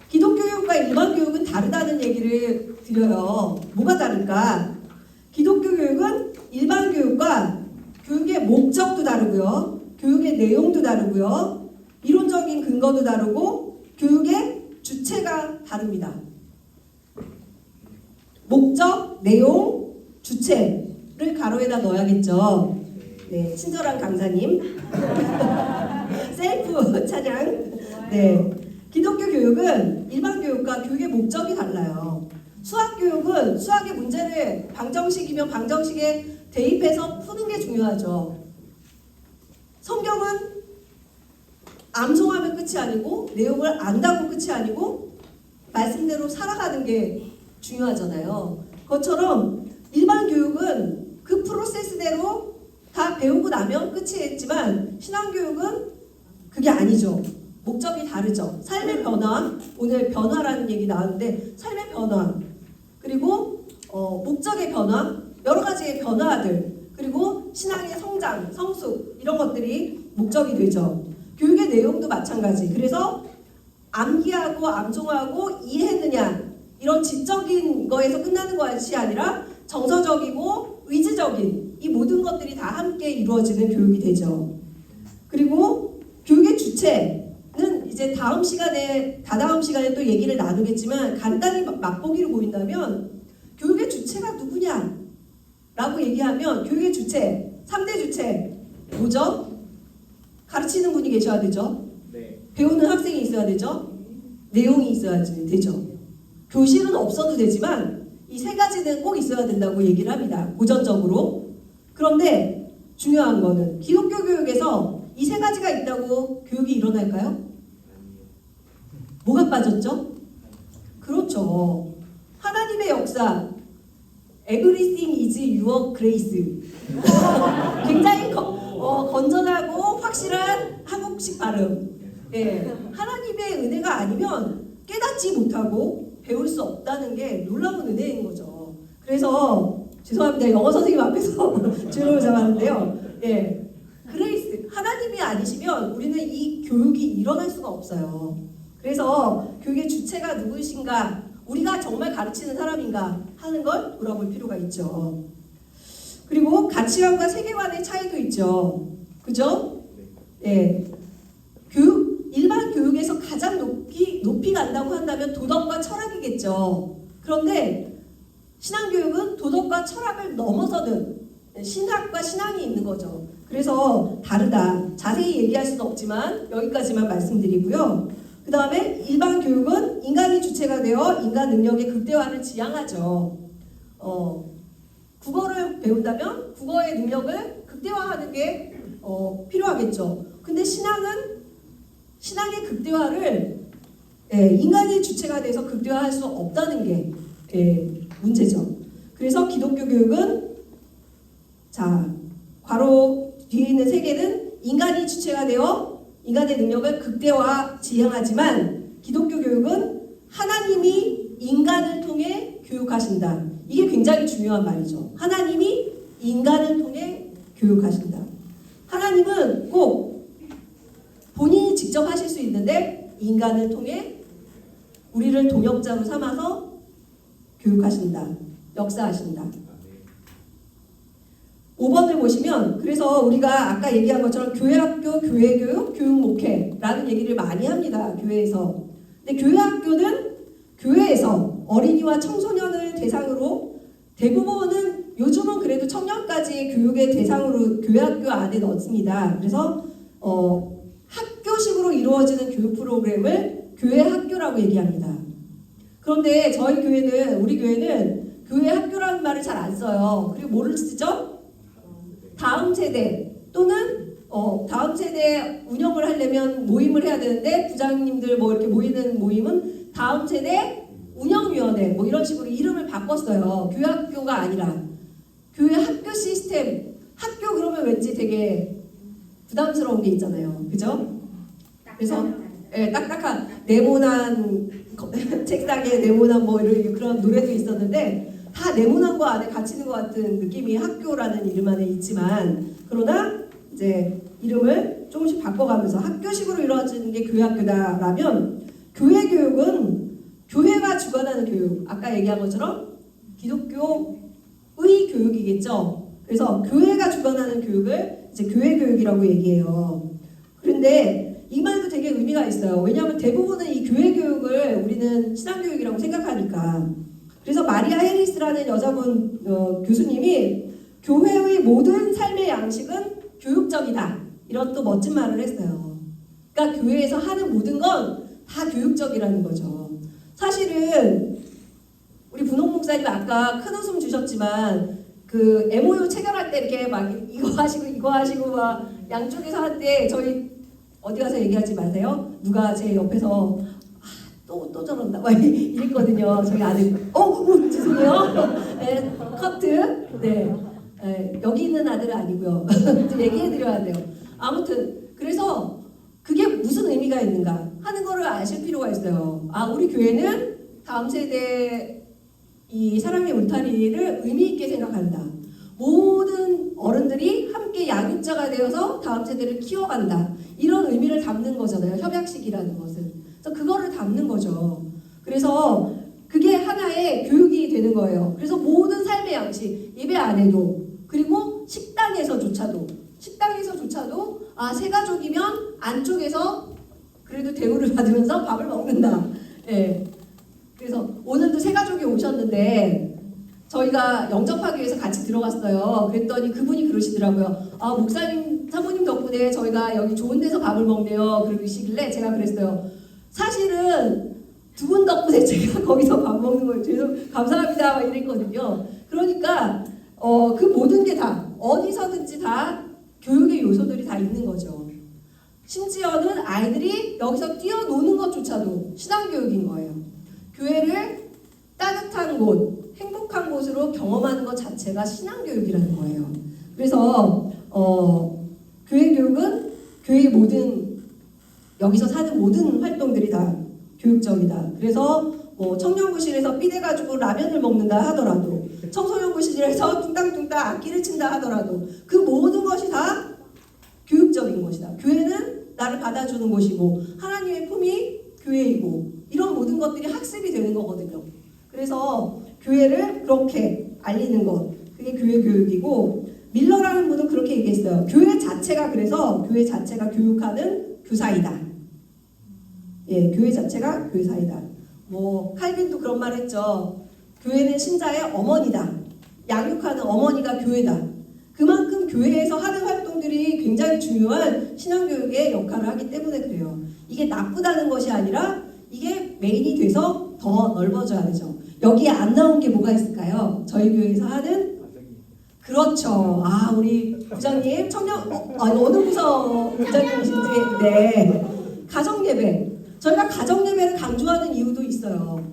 기독교 교육과 일반 교육은 다르다는 얘기를 드려요. 뭐가 다를까? 기독교 교육은 일반 교육과 교육의 목적도 다르고요. 교육의 내용도 다르고요. 이론적인 근거도 다르고 교육의 주체가 다릅니다. 목적, 내용, 주체를 가로에다 넣어야겠죠. 네, 친절한 강사님. 셀프 찬양. 네. 기독교 교육은 일반 교육과 교육의 목적이 달라요. 수학 교육은 수학의 문제를 방정식이면 방정식에 대입해서 푸는 게 중요하죠. 성경은 암송하면 끝이 아니고 내용을 안다고 끝이 아니고 말씀대로 살아가는 게 중요하잖아요. 그것처럼 일반 교육은 그 프로세스대로 다 배우고 나면 끝이겠지만 신앙교육은 그게 아니죠. 목적이 다르죠. 삶의 변화, 오늘 변화라는 얘기 나왔는데 삶의 변화, 그리고 목적의 변화, 여러 가지의 변화들, 그리고 신앙의 성장, 성숙 이런 것들이 목적이 되죠. 교육의 내용도 마찬가지. 그래서 암기하고 암송하고 이해했느냐 이런 지적인 거에서 끝나는 것이 아니라 정서적이고 의지적인 이 모든 것들이 다 함께 이루어지는 교육이 되죠. 그리고 교육의 주체는 이제 다다음 시간에 또 얘기를 나누겠지만 간단히 맛보기로 보인다면 교육의 주체가 누구냐? 라고 얘기하면 교육의 주체, 3대 주체 뭐죠? 가르치는 분이 계셔야 되죠. 배우는 학생이 있어야 되죠. 내용이 있어야 되죠. 교실은 없어도 되지만 이 세 가지는 꼭 있어야 된다고 얘기를 합니다. 고전적으로. 그런데 중요한 거는 기독교 교육에서 이 세 가지가 있다고 교육이 일어날까요? 뭐가 빠졌죠? 그렇죠. 하나님의 역사. Everything is your grace. 굉장히 건전하고 확실한 한국식 발음. 예, 하나님의 은혜가 아니면 깨닫지 못하고 배울 수 없다는 게 놀라운 은혜인 거죠. 그래서 죄송합니다. 영어 선생님 앞에서 주름을 잡았는데요. 예, 그레이스, 하나님이 아니시면 우리는 이 교육이 일어날 수가 없어요. 그래서 교육의 주체가 누구신가, 우리가 정말 가르치는 사람인가 하는 걸 돌아볼 필요가 있죠. 그리고 가치관과 세계관의 차이도 있죠. 그죠? 예. 일반 교육에서 가장 높이 간다고 한다면 도덕과 철학이겠죠. 그런데 신앙교육은 도덕과 철학을 넘어서는 신학과 신앙이 있는 거죠. 그래서 다르다. 자세히 얘기할 수는 없지만 여기까지만 말씀드리고요. 그 다음에 일반 교육은 인간이 주체가 되어 인간 능력의 극대화를 지향하죠. 국어를 배운다면 국어의 능력을 극대화하는 게 필요하겠죠. 근데 신앙의 극대화를 인간이 주체가 돼서 극대화할 수 없다는 게 문제죠. 그래서 기독교 교육은 괄호 뒤에 있는 세 개는 인간이 주체가 되어 인간의 능력을 극대화 지향하지만 기독교 교육은 하나님이 인간을 통해 교육하신다. 이게 굉장히 중요한 말이죠. 하나님이 인간을 통해 교육하신다. 하나님은 꼭 본인이 직접 하실 수 있는데 인간을 통해 우리를 동역자로 삼아서 교육하신다. 역사하신다. 5번을 보시면 그래서 우리가 아까 얘기한 것처럼 교회학교, 교회교육, 교육목회라는 얘기를 많이 합니다. 교회에서. 근데 교회학교는 교회에서 어린이와 청소년을 대상으로 대부분은 요즘은 그래도 청년까지의 교육의 대상으로 교회학교 안에 넣습니다. 그래서 학교식으로 이루어지는 교육 프로그램을 교회학교라고 얘기합니다. 그런데 우리 교회는 교회학교라는 말을 잘 안 써요. 그리고 뭐를 쓰죠? 다음 세대 또는 다음 세대 운영을 하려면 모임을 해야 되는데 부장님들 뭐 이렇게 모이는 모임은 다음 세대 운영위원회 뭐 이런 식으로 이름을 바꿨어요. 교회학교가 아니라 교회학교 시스템. 학교 그러면 왠지 되게 부담스러운 게 있잖아요. 그죠? 그래서 딱딱한 네모난 책상에 네모난 뭐 이런 그런 노래도 있었는데 다 네모난 거 안에 갇히는 것 같은 느낌이 학교라는 이름 안에 있지만 그러나 이제 이름을 조금씩 바꿔가면서 학교식으로 이루어지는 게 교회학교다라면 교회 교육은 교회가 주관하는 교육. 아까 얘기한 것처럼 기독교의 교육이겠죠. 그래서 교회가 주관하는 교육을 이제 교회 교육이라고 얘기해요. 그런데 이 말도 되게 의미가 있어요. 왜냐하면 대부분은 이 교회 교육을 우리는 신앙교육이라고 생각하니까. 그래서 마리아 해리스라는 여자분 교수님이 교회의 모든 삶의 양식은 교육적이다. 이런 또 멋진 말을 했어요. 그러니까 교회에서 하는 모든 건 다 교육적이라는 거죠. 사실은 우리 분홍 목사님 아까 큰 웃음 주셨지만 그 MOU 체결할 때 이렇게 막 이거 하시고 막 양쪽에서 할 때 저희 어디 가서 얘기하지 마세요. 누가 제 옆에서 또 저런다 막 이랬거든요. 저희 아들 죄송해요. 네, 커트. 네. 여기 있는 아들은 아니고요. 좀 얘기해드려야 돼요. 아무튼 그래서 그게 무슨 의미가 있는가 하는 거를 아실 필요가 있어요. 우리 교회는 다음 세대 이 사랑의 울타리를 의미 있게 생각한다. 모든 어른들이 함께 양육자가 되어서 다음 세대를 키워간다. 이런 의미를 담는 거잖아요. 협약식이라는 것은. 그래서 그거를 담는 거죠. 그래서 그게 하나의 교육이 되는 거예요. 그래서 모든 삶의 양식, 예배 안에도 그리고 식당에서조차도 새 가족이면 안쪽에서 그래도 대우를 받으면서 밥을 먹는다. 예. 그래서 오늘도 세 가족이 오셨는데 저희가 영접하기 위해서 같이 들어갔어요. 그랬더니 그분이 그러시더라고요. 아, 목사님, 사모님 덕분에 저희가 여기 좋은 데서 밥을 먹네요. 그러시길래 제가 그랬어요. 사실은 두 분 덕분에 제가 거기서 밥 먹는 거예요. 죄송, 감사합니다. 막 이랬거든요. 그러니까 그 모든 게 다 어디서든지 다 교육의 요소들이 다 있는 거죠. 심지어는 아이들이 여기서 뛰어노는 것조차도 신앙교육인 거예요. 교회를 따뜻한 곳, 행복한 곳으로 경험하는 것 자체가 신앙교육이라는 거예요. 그래서 교회 교육은 교회의 모든 여기서 사는 모든 활동들이 다 교육적이다. 그래서 청년부실에서 삐대가지고 라면을 먹는다 하더라도 청소년부실에서 뚱땅뚱땅 악기를 친다 하더라도 그 모든 것이 다 교육적인 것이다. 교회는 나를 받아주는 곳이고 하나님의 품이 교회이고 이런 모든 것들이 학습이 되는 거거든요. 그래서 교회를 그렇게 알리는 것, 그게 교회 교육이고 밀러라는 분은 그렇게 얘기했어요. 교회 자체가 그래서 교회 자체가 교육하는 교사이다. 예, 교회 자체가 교사이다. 칼빈도 그런 말 했죠. 교회는 신자의 어머니다. 양육하는 어머니가 교회다. 그만큼 교회에서 하는 활동들이 굉장히 중요한 신앙교육의 역할을 하기 때문에 그래요. 이게 나쁘다는 것이 아니라 이게 메인이 돼서 더 넓어져야 되죠. 여기에 안 나온 게 뭐가 있을까요? 저희 교회에서 하는 그렇죠. 아, 우리 부장님 어느 부서 부장님이신지 네. 가정예배. 저희가 가정예배를 강조하는 이유도 있어요.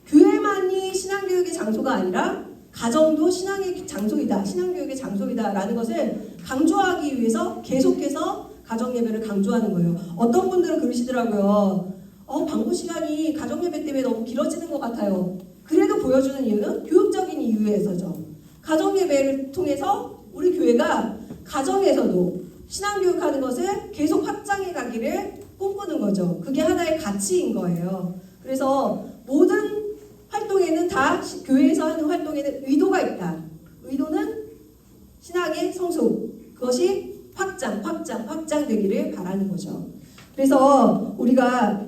교회만이 신앙교육의 장소가 아니라 가정도 신앙의 장소이다. 신앙교육의 장소이다라는 것을 강조하기 위해서 계속해서 가정예배를 강조하는 거예요. 어떤 분들은 그러시더라고요. 방부 시간이 가정예배 때문에 너무 길어지는 것 같아요. 그래도 보여주는 이유는 교육적인 이유에서죠. 가정예배를 통해서 우리 교회가 가정에서도 신앙교육하는 것을 계속 확장해 가기를 꿈꾸는 거죠. 그게 하나의 가치인 거예요. 그래서 모든 활동에는 다 교회에서 하는 활동에는 의도가 있다. 의도는 신앙의 성숙, 그것이 확장되기를 바라는 거죠. 그래서 우리가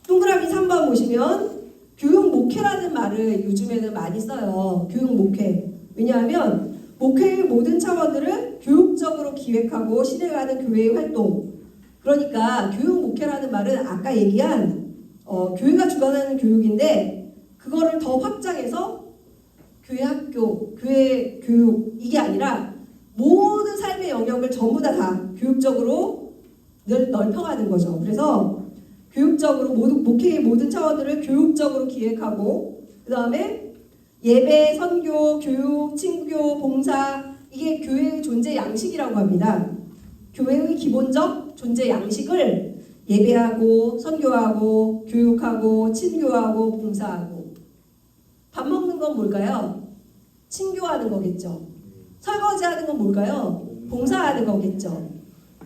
동그라미 3번 보시면 교육 목회라는 말을 요즘에는 많이 써요. 교육 목회. 왜냐하면 목회의 모든 차원들을 교육적으로 기획하고 실행하는 교회의 활동. 그러니까 교육 목회라는 말은 아까 얘기한 교회가 주관하는 교육인데 그거를 더 확장해서 교회 학교, 교회 교육 이게 아니라 모든 삶의 영역을 전부 다 교육적으로 넓혀가는 거죠. 그래서 교육적으로 목회의 모든 차원들을 교육적으로 기획하고 그 다음에 예배, 선교, 교육, 친교, 봉사 이게 교회의 존재 양식이라고 합니다. 교회의 기본적 존재 양식을 예배하고 선교하고 교육하고 친교하고 봉사하고 밥 먹는 건 뭘까요? 친교하는 거겠죠. 설거지하는 건 뭘까요? 봉사하는 거겠죠.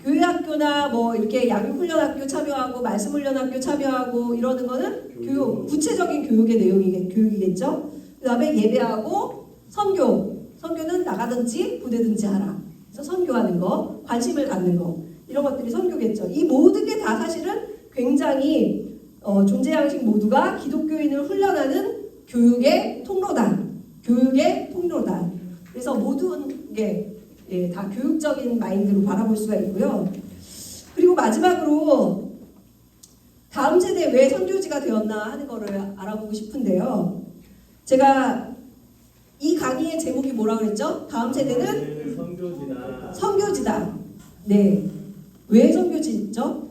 교회 학교나 이렇게 양육훈련학교 참여하고 말씀훈련학교 참여하고 이러는 거는 교육, 구체적인 교육이겠죠. 그 다음에 예배하고 선교는 나가든지 부대든지 하라. 그래서 선교하는 거, 관심을 갖는 거 이런 것들이 선교겠죠. 이 모든 게 다 사실은 굉장히 존재 양식 모두가 기독교인을 훈련하는 교육의 통로다. 그래서 모든 게 다 교육적인 마인드로 바라볼 수가 있고요. 그리고 마지막으로 다음 세대 왜 선교지가 되었나 하는 거를 알아보고 싶은데요. 제가 이 강의의 제목이 뭐라고 그랬죠? 다음 세대는 선교지다. 네. 왜 선교지죠?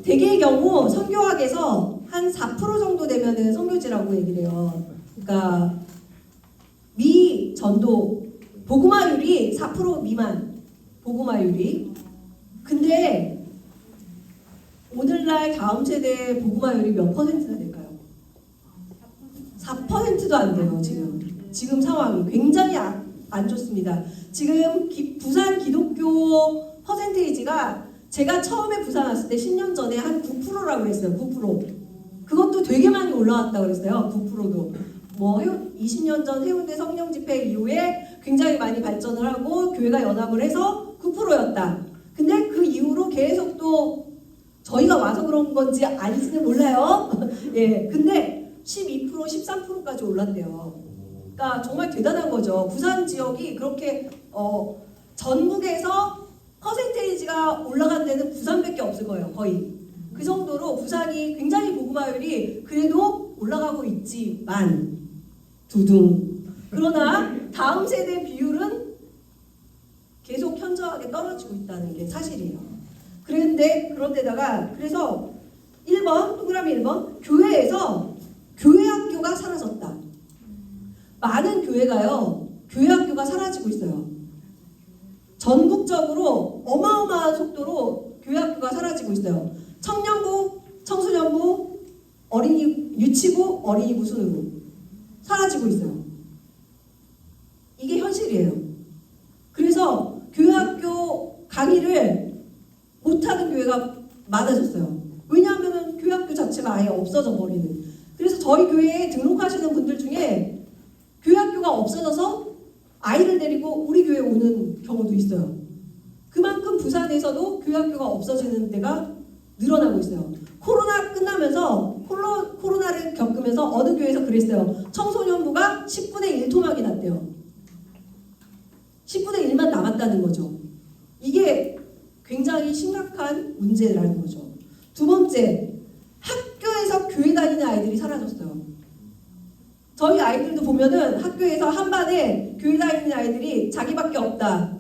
대개의 경우 선교학에서 한 4% 정도 되면은 선교지라고 얘기를 해요. 그러니까 전도 복음화율이 4% 미만 복음화율이. 근데 오늘날 다음 세대 복음화율이 몇 퍼센트나 될까요? 4%도 안 돼요. 지금 상황이 굉장히 안 좋습니다. 지금 부산 기독교 퍼센테이지가 제가 처음에 부산 왔을 때 10년 전에 한 9%라고 그랬어요. 9%. 그것도 되게 많이 올라왔다고 그랬어요. 9%도. 20년 전 해운대 성령 집회 이후에 굉장히 많이 발전을 하고 교회가 연합을 해서 9%였다. 근데 그 이후로 계속 또 저희가 와서 그런 건지 아닌지는 몰라요. 예, 근데 12%, 13%까지 올랐대요. 그러니까 정말 대단한 거죠. 부산 지역이 그렇게 전국에서 퍼센테이지가 올라간 데는 부산밖에 없을 거예요. 거의. 그 정도로 부산이 굉장히 보급화율이 그래도 올라가고 있지만 두둥. 그러나 다음 세대 비율은 계속 현저하게 떨어지고 있다는 게 사실이에요. 그런데다가 그래서 1번, 동그라미 1번, 교회에서 교회학교가 사라졌다. 많은 교회가요, 교회학교가 사라지고 있어요. 전국적으로 어마어마한 속도로 교회학교가 사라지고 있어요. 청년부, 청소년부, 유치부, 어린이부 순으로 사라지고 있어요. 이게 현실이에요. 그래서 교회학교 강의를 못하는 교회가 많아졌어요. 왜냐하면 교회학교 자체가 아예 없어져 버리는. 그래서 저희 교회에 등록하시는 분들 중에 교회학교가 없어져서 아이를 데리고 우리 교회에 오는 경우도 있어요. 그만큼 부산에서도 교회학교가 없어지는 데가 늘어나고 있어요. 코로나 끝나면서 코로나를 겪으면서 어느 교회에서 그랬어요. 청소년부가 10분의 1 토막이 났대요. 10분의 1만 남았다는 거죠. 이게 굉장히 심각한 문제라는 거죠. 두 번째, 학교에서 교회 다니는 아이들이 사라졌어요. 저희 아이들도 보면은 학교에서 한 반에 교회 다니는 아이들이 자기밖에 없다.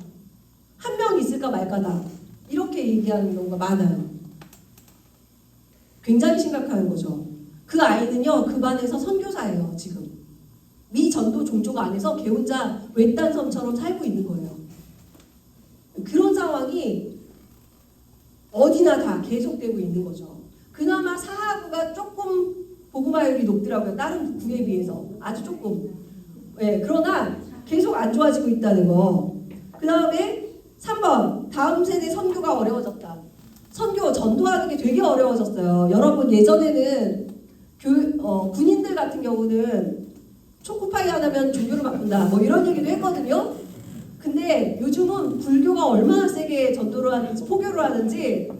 한 명 있을까 말까다. 이렇게 얘기하는 경우가 많아요. 굉장히 심각한 거죠. 그 아이는요, 그 반에서 선교사예요, 지금. 미 전도 종족 안에서 걔 혼자 외딴 섬처럼 살고 있는 거예요. 그런 상황이 어디나 다 계속되고 있는 거죠. 그나마 사하구가 조금 보급화율이 높더라고요. 다른 구에 비해서. 아주 조금. 예, 그러나 계속 안 좋아지고 있다는 거. 그 다음에 3번. 다음 세대 선교가 어려워졌다. 선교 전도하는 게 되게 어려워졌어요. 여러분 예전에는 군인들 같은 경우는 초코파이 하나면 종교를 바꾼다. 뭐 이런 얘기도 했거든요. 근데 요즘은 불교가 얼마나 세게 전도를 하는지, 포교를 하는지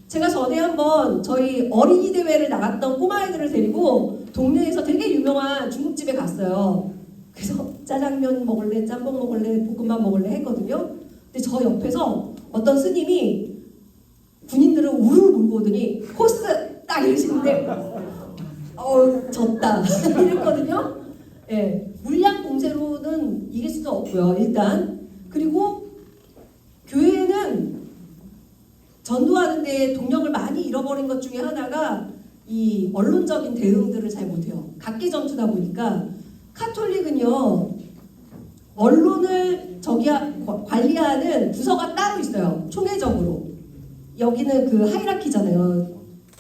제가 전에 한번 저희 어린이 대회를 나갔던 꼬마아이들을 데리고 동네에서 되게 유명한 중국집에 갔어요. 그래서 짜장면 먹을래, 짬뽕 먹을래, 볶음밥 먹을래 했거든요. 근데 저 옆에서 어떤 스님이 군인들을 우르르 몰고 오더니 코스 딱 이러시는데 졌다 이랬거든요. 예, 물량 공세로는 이길 수도 없고요. 일단. 그리고 교회는 전도하는 데 동력을 많이 잃어버린 것 중에 하나가 이 언론적인 대응들을 잘 못해요. 각계 전투다 보니까 카톨릭은요, 언론을 관리하는 부서가 따로 있어요. 총회적으로. 여기는 그 하이라키잖아요.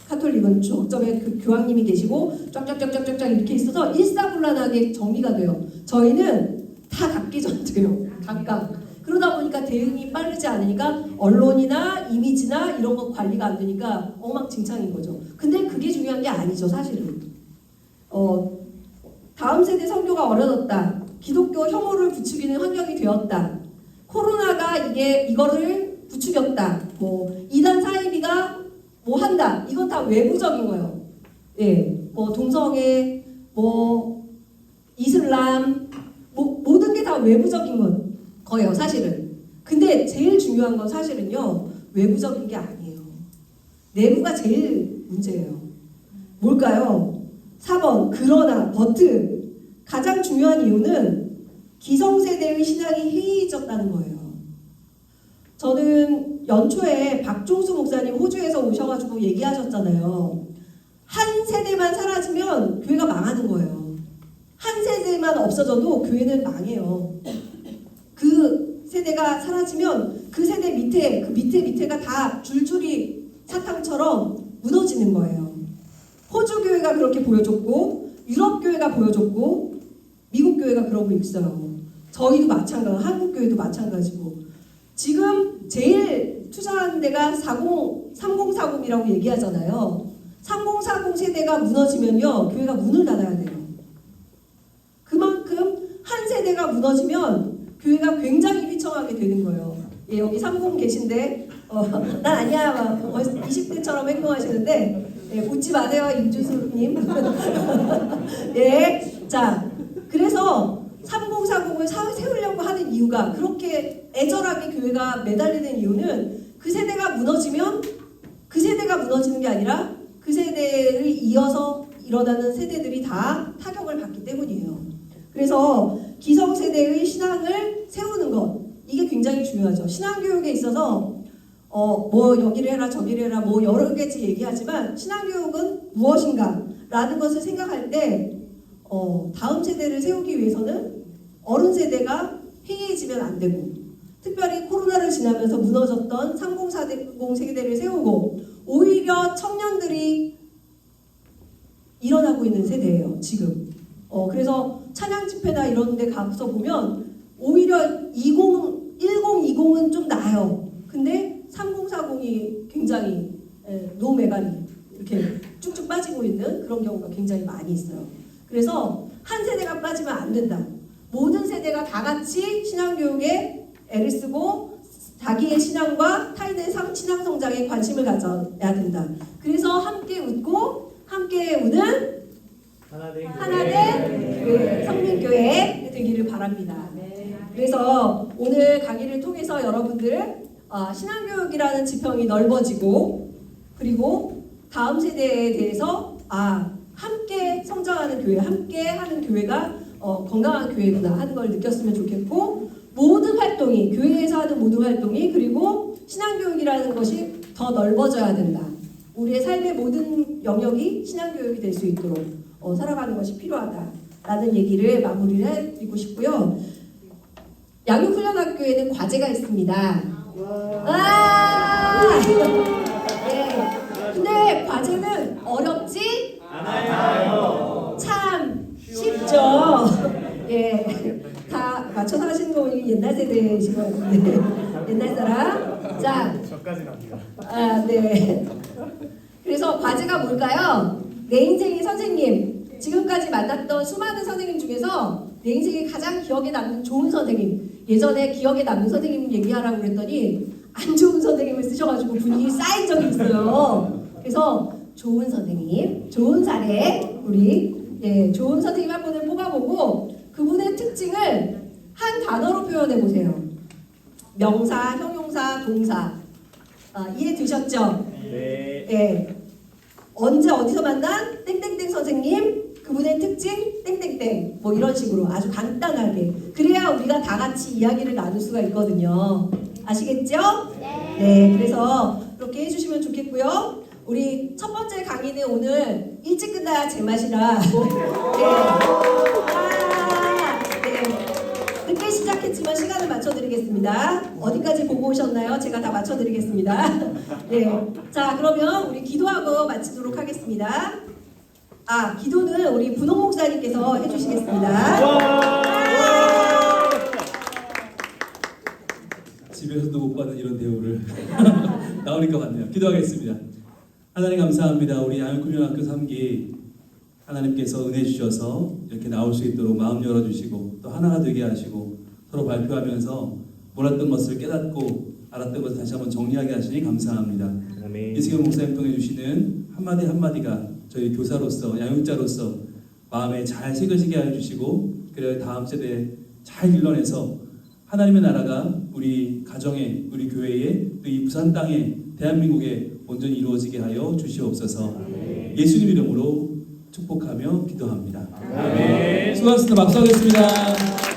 카톨릭은 저쪽에 그 교황님이 계시고 쫙쫙쫙쫙쫙 이렇게 있어서 일사불란하게 정리가 돼요. 저희는 다 각기 전투예요. 각각. 그러다 보니까 대응이 빠르지 않으니까 언론이나 이미지나 이런 거 관리가 안 되니까 엉망진창인 거죠. 근데 그게 중요한 게 아니죠, 사실은. 다음 세대 선교가 어려졌다. 기독교 혐오를 부추기는 환경이 되었다. 코로나가 이거를 부추겼다. 뭐 이단 사이비가 뭐 한다. 이건 다 외부적인 거예요. 예, 뭐 동성애, 뭐 이슬람, 뭐 모든 게 다 외부적인 거예요, 사실은. 근데 제일 중요한 건 사실은요, 외부적인 게 아니에요. 내부가 제일 문제예요. 뭘까요? 4번, 그러나, 버트. 가장 중요한 이유는 기성세대의 신앙이 해이해졌다는 거예요. 저는 연초에 박종수 목사님 호주에서 오셔가지고 얘기하셨잖아요. 한 세대만 사라지면 교회가 망하는 거예요. 한 세대만 없어져도 교회는 망해요. 그 세대가 사라지면 그 세대 밑에, 그 밑에가 다 줄줄이 사탕처럼 무너지는 거예요. 호주 교회가 그렇게 보여줬고, 유럽 교회가 보여줬고, 미국 교회가 그러고 있어요. 저희도 마찬가지고, 한국 교회도 마찬가지고. 지금 제일 투자하는 데가 3040이라고 얘기하잖아요. 3040 세대가 무너지면요, 교회가 문을 닫아야 돼요. 그만큼 한 세대가 무너지면 교회가 굉장히 휘청하게 되는 거예요. 예, 여기 30 계신데 난 아니야. 막 20대처럼 행동하시는데 웃지 마세요, 임준수님. 네, 자 그래서 3040을 세우려고 하는 이유가 그렇게 애절하게 교회가 매달리는 이유는 그 세대가 무너지면 그 세대가 무너지는 게 아니라 그 세대를 이어서 일어나는 세대들이 다 타격을 받기 때문이에요. 그래서 기성세대의 신앙을 세우는 것 이게 굉장히 중요하죠. 신앙교육에 있어서 뭐 여기를 해라 저기를 해라 뭐 여러 가지 얘기하지만 신앙교육은 무엇인가 라는 것을 생각할 때 다음 세대를 세우기 위해서는 어른 세대가 해이해지면 안 되고 특별히 코로나를 지나면서 무너졌던 3040 세대를 세우고 오히려 청년들이 일어나고 있는 세대예요 지금. 그래서 찬양 집회나 이런 데 가서 보면 오히려 1020은 좀 나아요. 근데 3040이 굉장히 노메가리 이렇게 쭉쭉 빠지고 있는 그런 경우가 굉장히 많이 있어요. 그래서 한 세대가 빠지면 안 된다. 모든 세대가 다 같이 신앙교육에 애를 쓰고 자기의 신앙과 타인의 신앙 성장에 관심을 가져야 된다. 그래서 함께 웃고 함께 우는 하나된 성민교회 되기를 바랍니다. 그래서 오늘 강의를 통해서 여러분들 신앙교육이라는 지평이 넓어지고 그리고 다음 세대에 대해서 함께 성장하는 교회, 함께 하는 교회가 건강한 교회구나 하는 걸 느꼈으면 좋겠고 모든 활동이 교회에서 하는 모든 활동이 그리고 신앙교육이라는 것이 더 넓어져야 된다. 우리의 삶의 모든 영역이 신앙교육이 될 수 있도록 살아가는 것이 필요하다라는 얘기를 마무리를 해드리고 싶고요. 양육훈련학교에는 과제가 있습니다. 네. 근데 과제는 어렵지 않아요. 참 쉽죠. 예, 다 맞춰서 하시는 거 보니 옛날 세대이신 것 같은데 옛날 사람. 자, 저까지는 아니에요. 네. 그래서 과제가 뭘까요? 내 인생의 선생님. 지금까지 만났던 수많은 선생님 중에서 내 인생에 가장 기억에 남는 좋은 선생님. 예전에 기억에 남는 선생님 얘기하라고 그랬더니 안 좋은 선생님을 쓰셔가지고 분위기 쌓인 적이 있어요. 그래서 좋은 선생님, 좋은 사례, 우리 좋은 선생님 한 분을 뽑아보고 그분의 특징을 한 단어로 표현해 보세요. 명사, 형용사, 동사. 이해되셨죠? 네. 언제 어디서 만난 땡땡땡 선생님, 그분의 특징 땡땡땡 뭐 이런 식으로 아주 간단하게 그래야 우리가 다 같이 이야기를 나눌 수가 있거든요. 아시겠죠? 네. 그래서 그렇게 해주시면 좋겠고요. 우리 첫 번째 강의는 오늘 일찍 끝나야 제맛이라 늦게 시작했지만 시간을 맞춰드리겠습니다. 어디까지 보고 오셨나요? 제가 다 맞춰드리겠습니다. 네. 자, 그러면 우리 기도하고 마치도록 하겠습니다. 기도는 우리 분홍 목사님께서 해주시겠습니다. 집에서도 못 받는 이런 대우를 나오니까 맞네요. 기도하겠습니다. 하나님 감사합니다. 우리 양육훈련학교 3기 하나님께서 은혜 주셔서 이렇게 나올 수 있도록 마음 열어주시고 또 하나가 되게 하시고 서로 발표하면서 몰랐던 것을 깨닫고 알았던 것을 다시 한번 정리하게 하시니 감사합니다. 이승현 목사님 통해 주시는 한마디 한마디가 저희 교사로서 양육자로서 마음에 잘 새겨지게 해주시고 그래야 다음 세대에 잘 길러내서 하나님의 나라가 우리 가정에 우리 교회에 또 이 부산 땅에 대한민국에 온전히 이루어지게 하여 주시옵소서. 예수님 이름으로 축복하며 기도합니다. 수고하셨습니다. 박수하겠습니다.